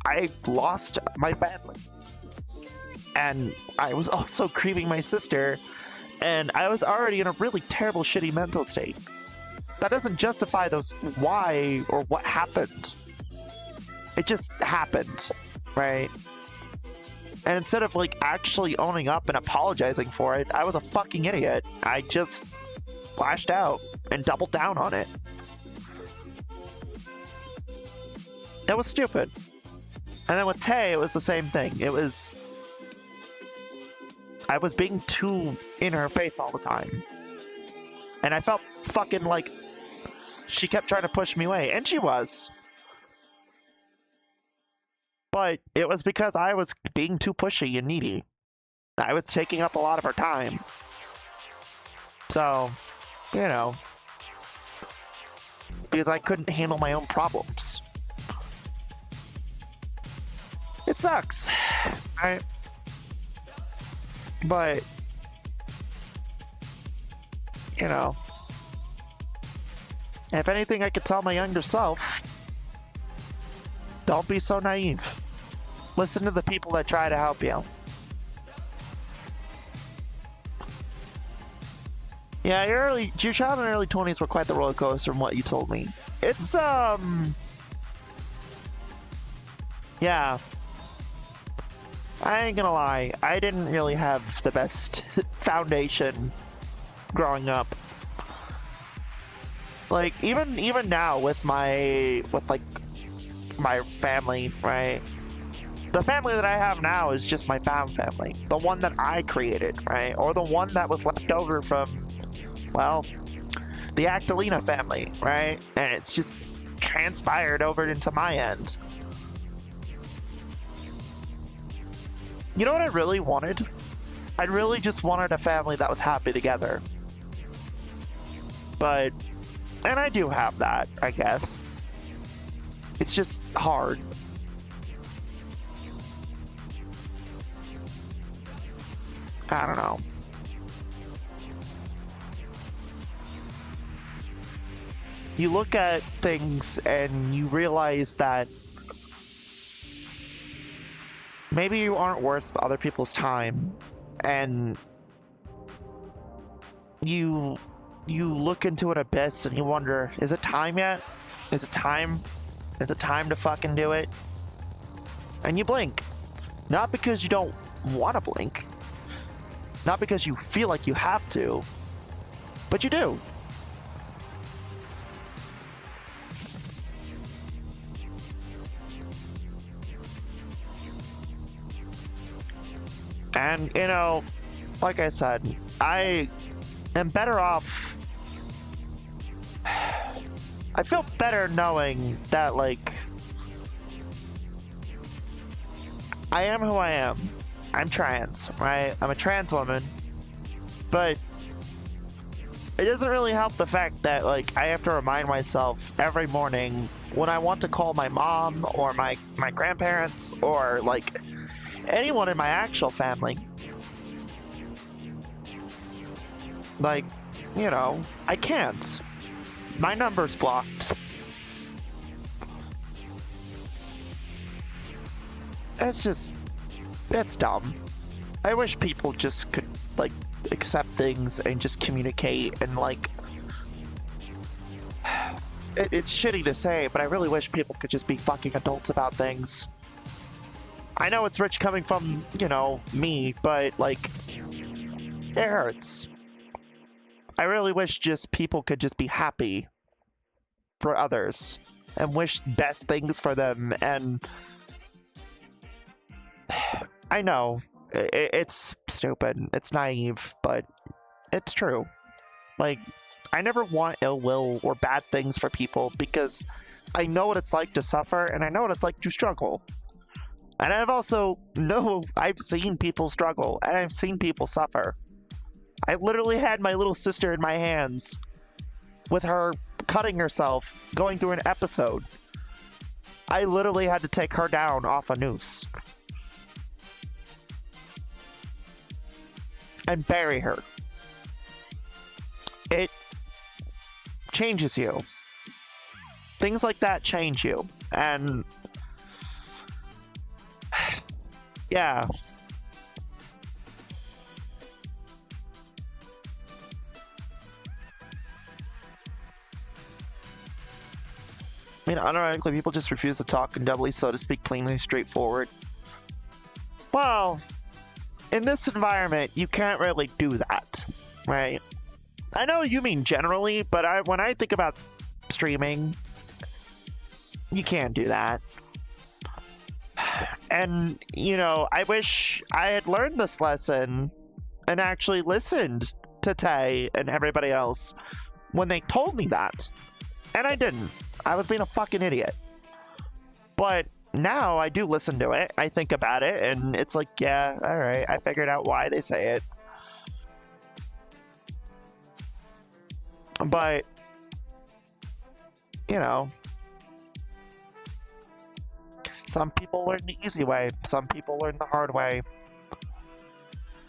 I lost my family. And I was also grieving my sister, and I was already in a really terrible, shitty mental state. That doesn't justify those why or what happened. It just happened, right? And instead of like actually owning up and apologizing for it, I was a fucking idiot. I just lashed out and doubled down on it. That was stupid. And then with Tay, it was the same thing. I was being too in her face all the time. And I felt fucking like she kept trying to push me away. And she was. But it was because I was being too pushy and needy. I was taking up a lot of her time. So, you know. Because I couldn't handle my own problems. It sucks, right? But, you know, if anything I could tell my younger self, don't be so naive. Listen to the people that try to help you. Yeah, your child and early 20s were quite the roller coaster from what you told me. It's, yeah. I ain't gonna lie, I didn't really have the best foundation growing up. Like even now with like my family, right? The family that I have now is just my found family. The one that I created, right? Or the one that was left over from, well, the Actalina family, right? And it's just transpired over into my end. You know what I really wanted? I really just wanted a family that was happy together. But, and I do have that, I guess. It's just hard. I don't know. You look at things and you realize that maybe you aren't worth other people's time, and you look into an abyss and you wonder, is it time yet? Is it time? Is it time to fucking do it? And you blink. Not because you don't want to blink. Not because you feel like you have to. But you do. And, you know, like I said, I am better off. I feel better knowing that, like, I am who I am. I'm trans, right? I'm a trans woman. But it doesn't really help the fact that, like, I have to remind myself every morning when I want to call my mom or my grandparents or, like, anyone in my actual family. Like, you know, I can't. My number's blocked. It's dumb. I wish people just could, like, accept things and just communicate and, like, it's shitty to say, but I really wish people could just be fucking adults about things. I know it's rich coming from, you know, me, but, like, it hurts. I really wish just people could just be happy for others and wish best things for them. And I know it's stupid, it's naive, but it's true. Like, I never want ill will or bad things for people because I know what it's like to suffer and I know what it's like to struggle. And I've seen people struggle and I've seen people suffer. I literally had my little sister in my hands with her cutting herself, going through an episode. I literally had to take her down off a noose and bury her. It changes you. Things like that change you. And yeah. I mean, unironically, people just refuse to talk and doubly so to speak plainly straightforward. Well, in this environment, you can't really do that, right? I know you mean generally, but when I think about streaming, you can't do that. And, you know, I wish I had learned this lesson and actually listened to Tay and everybody else when they told me that. And I didn't. I was being a fucking idiot. But now I do listen to it. I think about it, and it's like, yeah, alright, I figured out why they say it. But, you know, some people learn the easy way. Some people learn the hard way.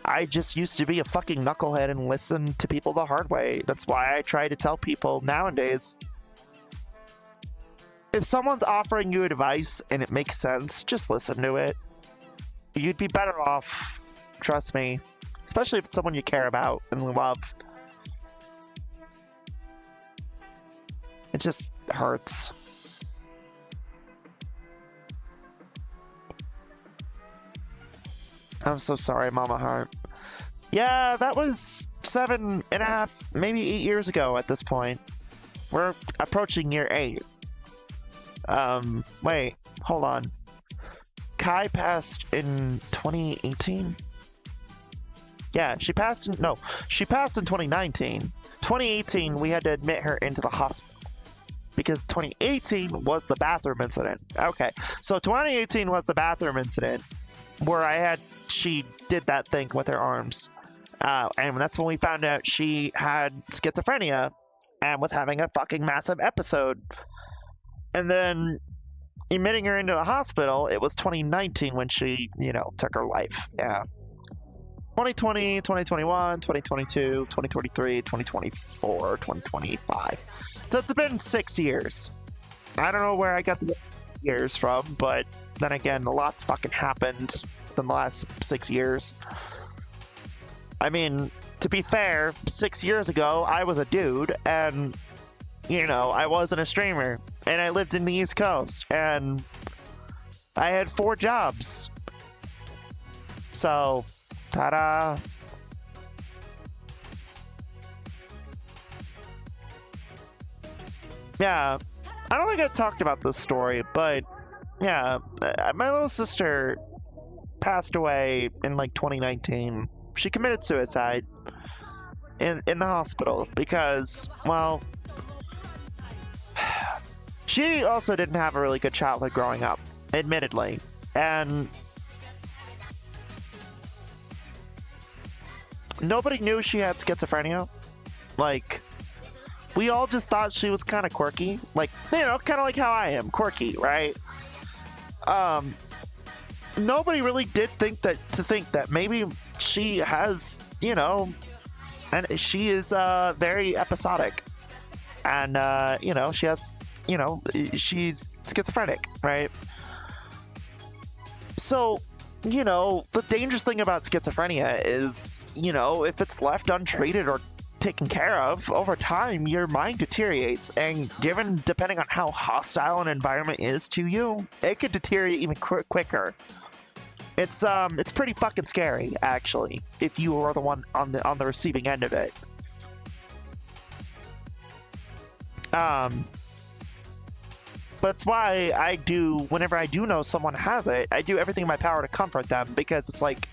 I just used to be a fucking knucklehead and listen to people the hard way. That's why I try to tell people nowadays, if someone's offering you advice and it makes sense, just listen to it. You'd be better off, trust me. Especially if it's someone you care about and love. It just hurts. I'm so sorry, Mama Heart. Yeah, that was 7.5, maybe 8 years ago at this point. We're approaching year 8. Wait, hold on. Kai passed in 2018? Yeah, she passed in 2019. 2018, we had to admit her into the hospital. Because 2018 was the bathroom incident. Okay, so 2018 was the bathroom incident where she did that thing with her arms. And that's when we found out she had schizophrenia and was having a fucking massive episode. And then admitting her into the hospital, it was 2019 when she, took her life. Yeah. 2020, 2021, 2022, 2023, 2024, 2025. So it's been 6 years. I don't know where I got the years from, but then again, a lot's fucking happened in the last 6 years. I mean, to be fair, 6 years ago, I was a dude, and, I wasn't a streamer, and I lived in the East Coast, and I had 4 jobs. So, ta-da! Yeah, I don't think I talked about this story, but yeah, my little sister passed away in like 2019. She committed suicide in the hospital because, well, she also didn't have a really good childhood growing up, admittedly, and nobody knew she had schizophrenia. Like, we all just thought she was kind of quirky. Like, kind of like how I am, quirky, right? Nobody really did think that maybe she has, and she is very episodic. And, she has, she's schizophrenic, right? So, the dangerous thing about schizophrenia is, if it's left untreated or taken care of, over time your mind deteriorates, and depending on how hostile an environment is to you, it could deteriorate even quicker. It's pretty fucking scary, actually, if you are the one on the receiving end of it. But it's why whenever I do know someone has it, I do everything in my power to comfort them, because it's like,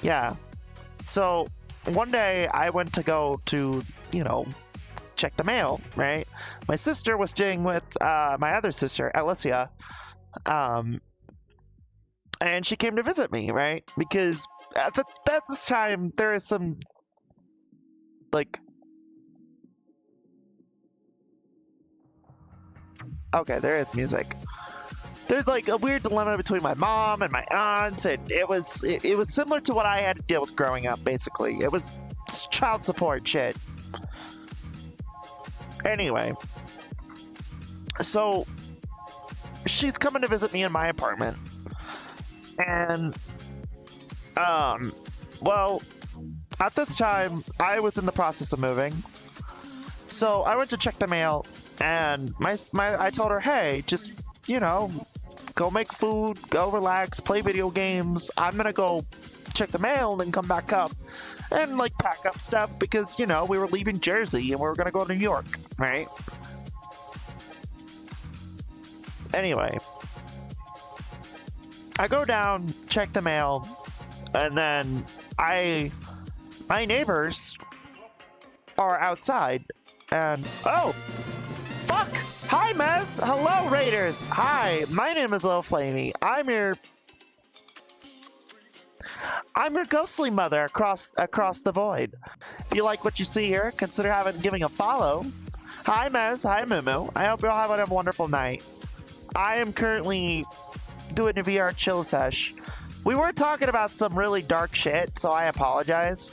yeah. So one day I went to go to, check the mail, right? My sister was staying with my other sister, Alicia, and she came to visit me, right? Because at this time, there is some, like... Okay, there is music. There's, like, a weird dilemma between my mom and my aunt, and it was similar to what I had to deal with growing up, basically. It was child support shit. Anyway. So, she's coming to visit me in my apartment. And, well, at this time, I was in the process of moving. So I went to check the mail, and I told her, hey, just, go make food, go relax, play video games. I'm gonna go check the mail and then come back up and, like, pack up stuff because, we were leaving Jersey and we were gonna go to New York, right? Anyway. I go down, check the mail, and then my neighbors are outside, and, oh, fuck! Hi, Mez! Hello, Raiders! Hi, my name is Lil Flamie. I'm your ghostly mother across the void. If you like what you see here, consider giving a follow. Hi, Mez. Hi, Mumu. I hope you all have a wonderful night. I am currently doing a VR chill sesh. We were talking about some really dark shit, so I apologize.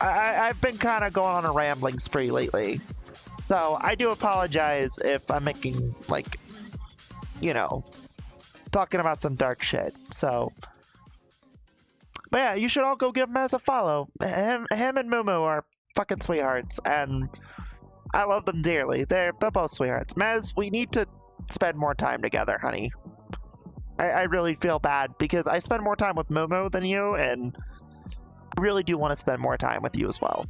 I've been kind of going on a rambling spree lately. So I do apologize if I'm making, like, talking about some dark shit. So, but yeah, you should all go give Mez a follow. Him and Mumu are fucking sweethearts, and I love them dearly. They're both sweethearts. Mez, we need to spend more time together, honey. I really feel bad because I spend more time with Momo than you, and I really do want to spend more time with you as well.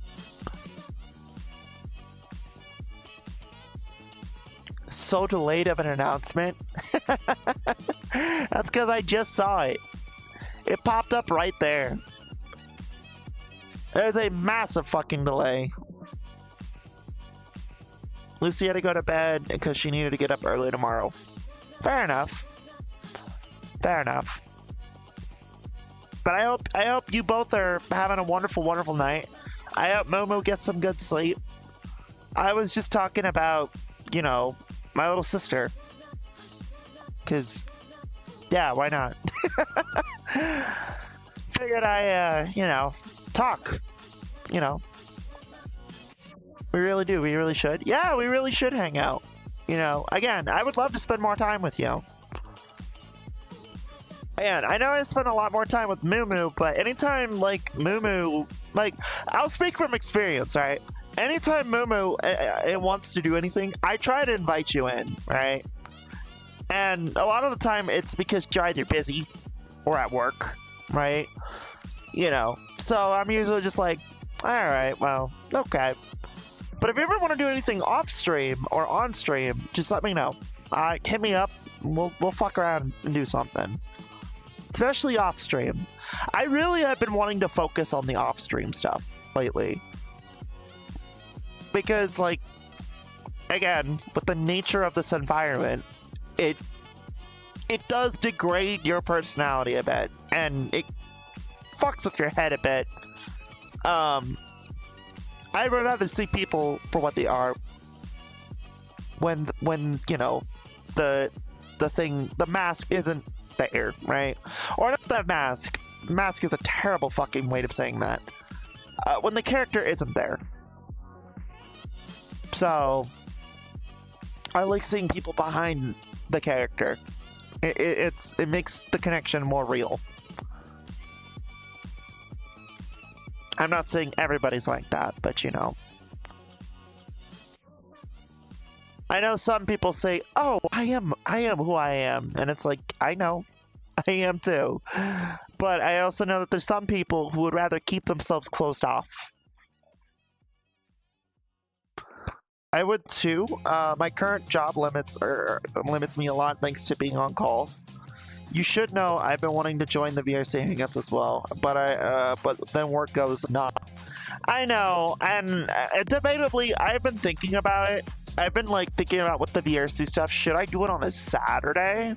So delayed of an announcement. That's because I just saw it. It popped up right there. There's a massive fucking delay. Lucy had to go to bed because she needed to get up early tomorrow. Fair enough. Fair enough. But I hope you both are having a wonderful, wonderful night. I hope Momo gets some good sleep. I was just talking about, you know, my little sister. Cause, yeah, why not? Figured I, you know, talk. You know. We really do. We really should. Yeah, we really should hang out. You know, again, I would love to spend more time with you. And I know I spend a lot more time with Moo, but anytime, like, Moo, like, I'll speak from experience, right? Anytime Moo it wants to do anything, I try to invite you in, right? And a lot of the time, it's because you're either busy or at work, right? You know, so I'm usually just like, all right, well, okay. But if you ever want to do anything off stream or on stream, just let me know. Hit me up. We'll fuck around and do something. Especially off stream. I really have been wanting to focus on the off stream stuff lately. Because, like, again, with the nature of this environment, it does degrade your personality a bit. And it fucks with your head a bit. I'd rather see people for what they are when you know, the mask isn't there, right? Or not the mask. Mask is a terrible fucking way of saying that. When the character isn't there. So, I like seeing people behind the character. It makes the connection more real. I'm not saying everybody's like that, but you know. I know some people say, oh, I am who I am. And it's like, I know. I am too. But I also know that there's some people who would rather keep themselves closed off. I would too. My current job limits me a lot thanks to being on call. You should know I've been wanting to join the VRC Hangouts as well, but then work goes nah. I know, and debatably, I've been thinking about it. I've been like thinking about what the VRC stuff. Should I do it on a Saturday?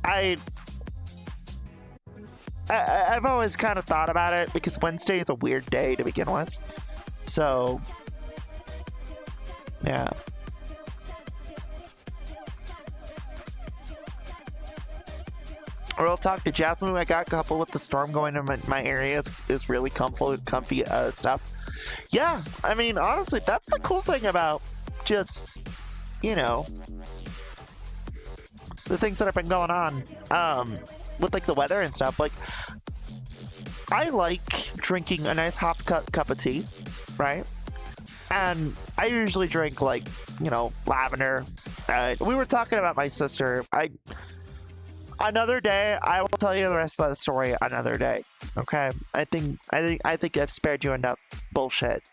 I've always kind of thought about it because Wednesday is a weird day to begin with. So, yeah. Real talk, the Jasmine I got coupled with the storm going in my area is really comfy stuff. Yeah, I mean, honestly, that's the cool thing about just, you know, the things that have been going on with, like, the weather and stuff. Like, I like drinking a nice hot cup of tea, right? And I usually drink, like, you know, lavender. We were talking about my sister. Another day, I will tell you the rest of that story another day. Okay? I think I've spared you enough bullshit.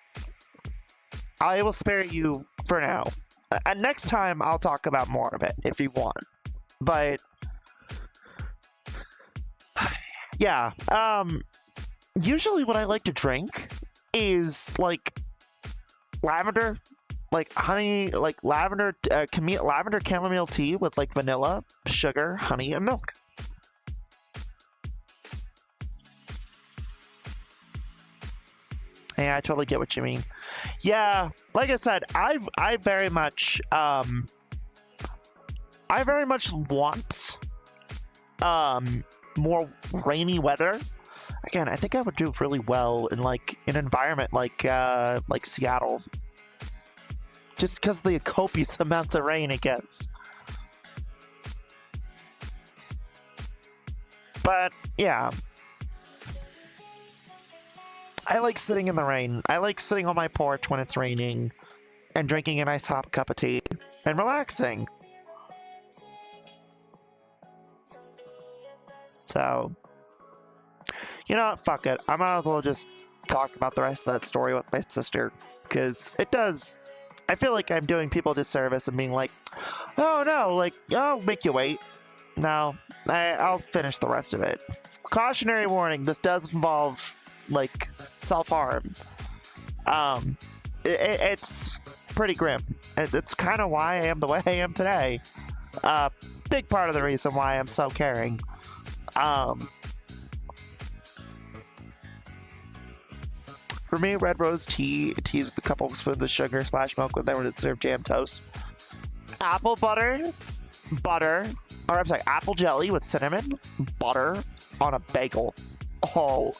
I will spare you for now. And next time, I'll talk about more of it if you want. But yeah, usually what I like to drink is like lavender, like honey, like lavender chamomile tea with like vanilla, sugar, honey, and milk. Yeah, I totally get what you mean. Yeah, like I said, I very much want more rainy weather. Again, I think I would do really well in like an environment like Seattle, just because of the copious amounts of rain it gets. But yeah, I like sitting in the rain. I like sitting on my porch when it's raining and drinking a nice hot cup of tea and relaxing. So, you know what? Fuck it. I might as well just talk about the rest of that story with my sister, because it does. I feel like I'm doing people a disservice and being like, oh no, like, I'll make you wait. No, I'll finish the rest of it. Cautionary warning, this does involve, like, self-harm. It's pretty grim. It's kind of why I am the way I am today. Big part of the reason why I'm so caring. For me, red rose tea, teas with a couple of spoons of sugar, splash milk with them when it's served jam toast. Apple butter, apple jelly with cinnamon, butter on a bagel. Oh,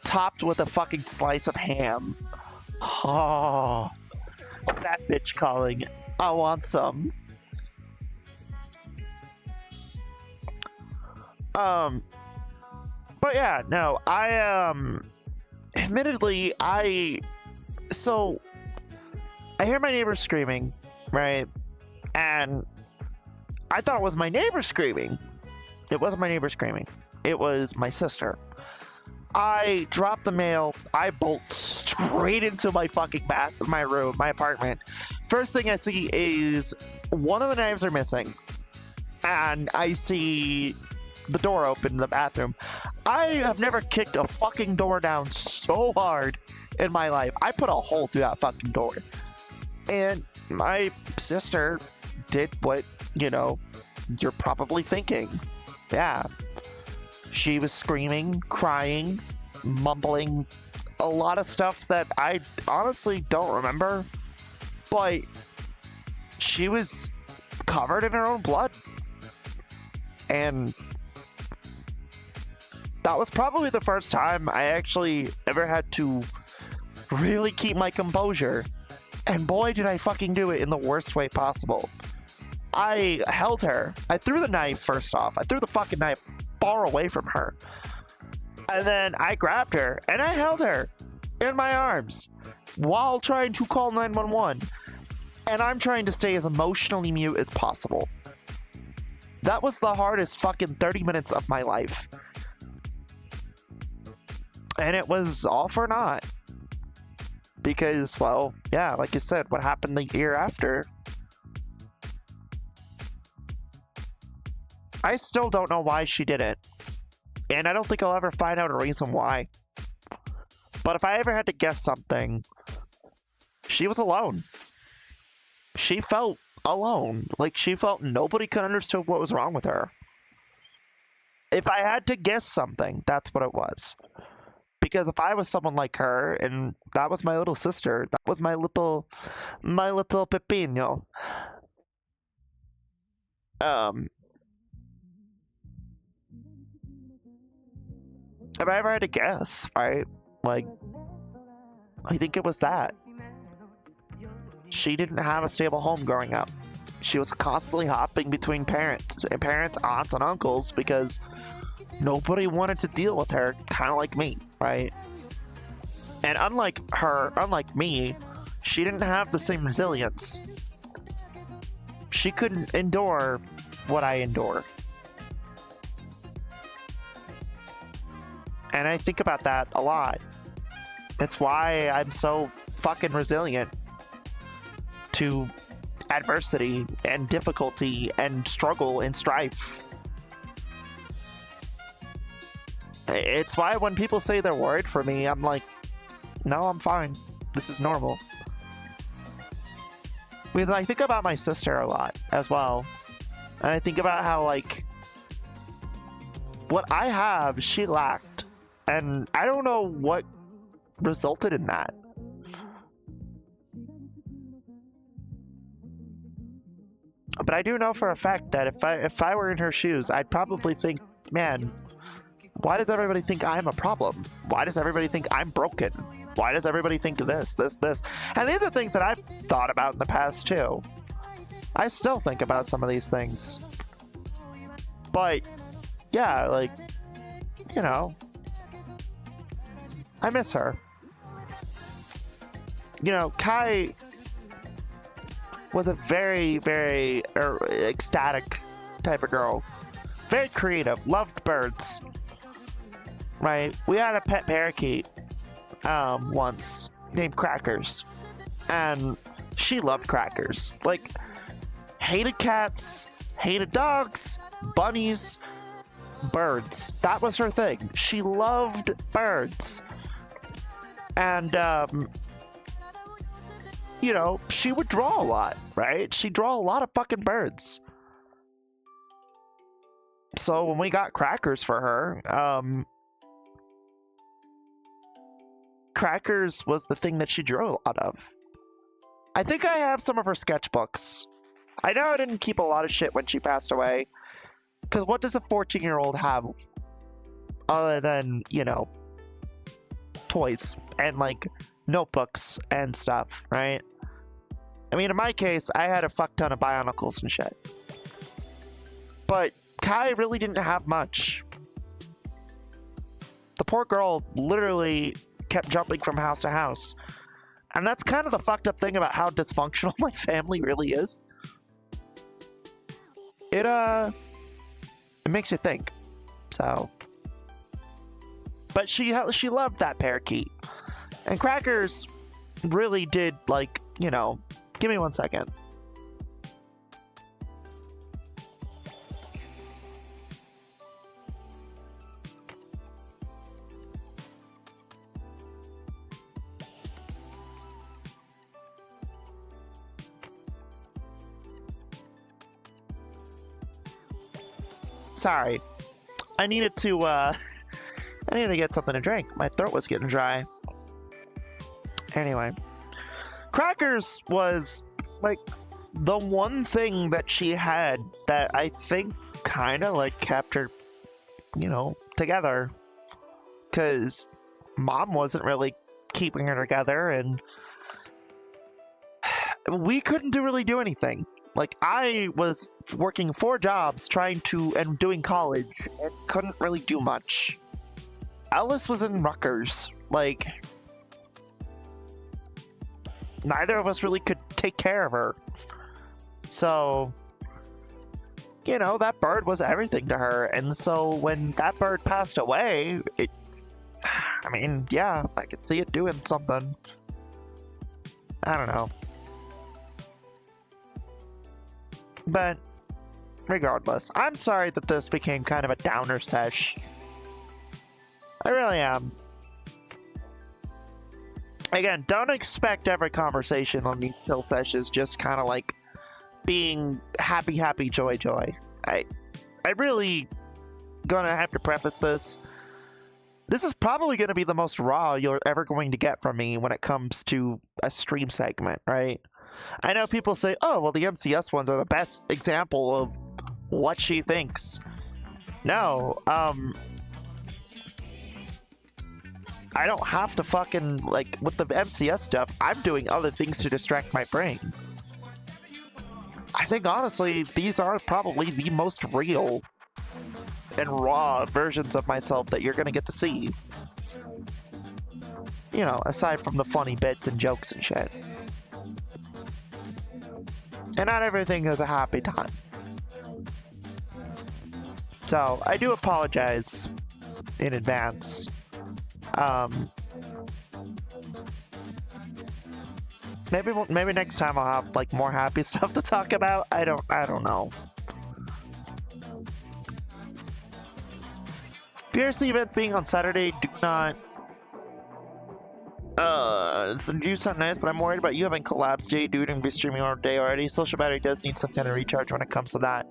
topped with a fucking slice of ham. Oh, that bitch calling. I want some. But yeah, no, admittedly, I hear my neighbor screaming, right? And I thought it was my neighbor screaming. It wasn't my neighbor screaming. It was my sister. I drop the mail. I bolt straight into my fucking my room, my apartment. First thing I see is one of the knives are missing. And I see the door open in the bathroom. I have never kicked a fucking door down so hard in my life. I put a hole through that fucking door. And my sister did what, you know, you're probably thinking. Yeah. She was screaming, crying, mumbling a lot of stuff that I honestly don't remember. But she was covered in her own blood. And that was probably the first time I actually ever had to really keep my composure. And boy, did I fucking do it in the worst way possible. I held her. I threw the knife first off. I threw the fucking knife far away from her. And then I grabbed her and I held her in my arms while trying to call 911. And I'm trying to stay as emotionally mute as possible. That was the hardest fucking 30 minutes of my life. And it was all for naught. Because, well, yeah, like I said, what happened the year after? I still don't know why she did it. And I don't think I'll ever find out a reason why. But if I ever had to guess something, she was alone. She felt alone. Like, she felt nobody could understand what was wrong with her. If I had to guess something, that's what it was. Because if I was someone like her, and that was my little sister, that was my little Pepino. If I ever had to guess, right? Like, I think it was that. She didn't have a stable home growing up. She was constantly hopping between parents, aunts, and uncles because nobody wanted to deal with her, kind of like me, right? And unlike me, she didn't have the same resilience. She couldn't endure what I endure. And I think about that a lot. It's why I'm so fucking resilient to adversity and difficulty and struggle and strife. It's why when people say they're worried for me, I'm like, no, I'm fine. This is normal. Because I think about my sister a lot as well. And I think about how, like, what I have, she lacked. And I don't know what resulted in that. But I do know for a fact that if I were in her shoes, I'd probably think, man, why does everybody think I'm a problem? Why does everybody think I'm broken? Why does everybody think this? And these are things that I've thought about in the past too. I still think about some of these things. But yeah, like, you know, I miss her. You know, Kai was a very, very ecstatic type of girl. very creative, loved birds. Right? We had a pet parakeet once named Crackers, and she loved Crackers. Like, hated cats, hated dogs, bunnies, birds. That was her thing. She loved birds. And, you know, she would draw a lot, right? She'd draw a lot of fucking birds. So when we got Crackers for her, Crackers was the thing that she drew a lot of. I think I have some of her sketchbooks. I know I didn't keep a lot of shit when she passed away, because what does a 14-year-old have other than, you know, toys and, like, notebooks and stuff, right? I mean, in my case, I had a fuck ton of Bionicles and shit. But Kai really didn't have much. The poor girl literally kept jumping from house to house. And that's kind of the fucked up thing about how dysfunctional my family really is. It makes you think. So, but she loved that parakeet. And Crackers really did, like, you know, give me 1 second. Sorry. I needed to get something to drink. My throat was getting dry. Anyway. Crackers was, like, the one thing that she had that I think kind of, like, kept her, you know, together. Because Mom wasn't really keeping her together, and we couldn't really do anything. Like, I was working 4 jobs and doing college and couldn't really do much. Alice was in Rutgers. Like, neither of us really could take care of her. So, you know, that bird was everything to her. And so when that bird passed away, I mean, yeah, I could see it doing something. I don't know. But regardless, I'm sorry that this became kind of a downer sesh. I really am. Again, don't expect every conversation on these chill sessions just kind of like being happy, happy, joy, joy. I really gonna have to preface this. This is probably going to be the most raw you're ever going to get from me when it comes to a stream segment, right? I know people say, oh, well, the MCS ones are the best example of what she thinks. No, I don't have to fucking, like, with the MCS stuff, I'm doing other things to distract my brain. I think, honestly, these are probably the most real and raw versions of myself that you're gonna get to see. You know, aside from the funny bits and jokes and shit. And not everything is a happy time. So, I do apologize in advance. Maybe next time I'll have like more happy stuff to talk about. I don't know. VRC events being on Saturday do not. You sound nice, but I'm worried about you having collapsed day, dude, and be streaming all day already. Social battery does need some kind of recharge when it comes to that.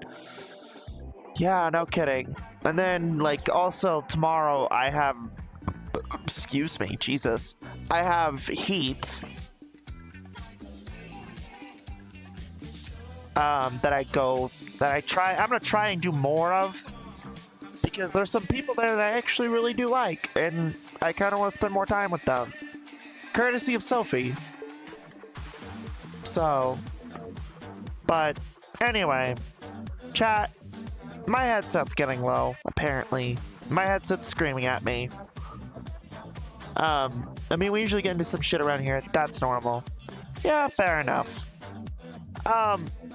Yeah, no kidding. And then, like, also tomorrow I have. Excuse me, Jesus. I have heat. I'm gonna try and do more of, because there's some people there that I actually really do like, and I kind of want to spend more time with them, courtesy of Sophie. So, but anyway, chat, my headset's getting low, apparently. My headset's screaming at me. I mean, we usually get into some shit around here, that's normal. Yeah, fair enough.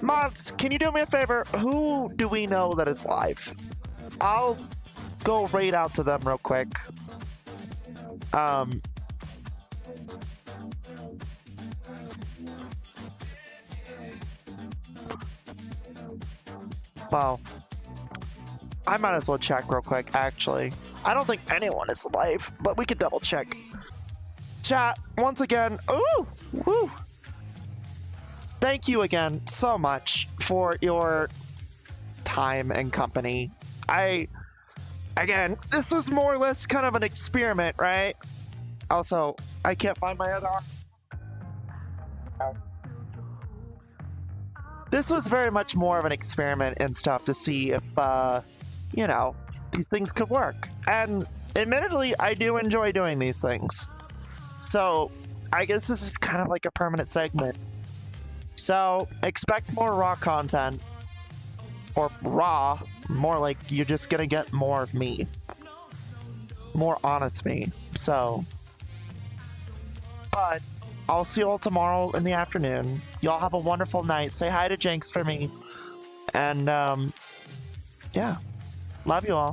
Mods, can you do me a favor? Who do we know that is live? I'll go right out to them real quick. Well, I might as well check real quick, actually. I don't think anyone is live, but we could double check. Chat, once again, ooh, woo. Thank you again so much for your time and company. Again, this was more or less kind of an experiment, right? Also, I can't find my other arm. This was very much more of an experiment and stuff to see if, you know, these things could work. And admittedly, I do enjoy doing these things. So, I guess this is kind of like a permanent segment. So, expect more raw content. Or raw. More like you're just gonna get more of me. More honest me. So. But I'll see you all tomorrow in the afternoon. Y'all have a wonderful night. Say hi to Jinx for me. And, yeah. Love you all.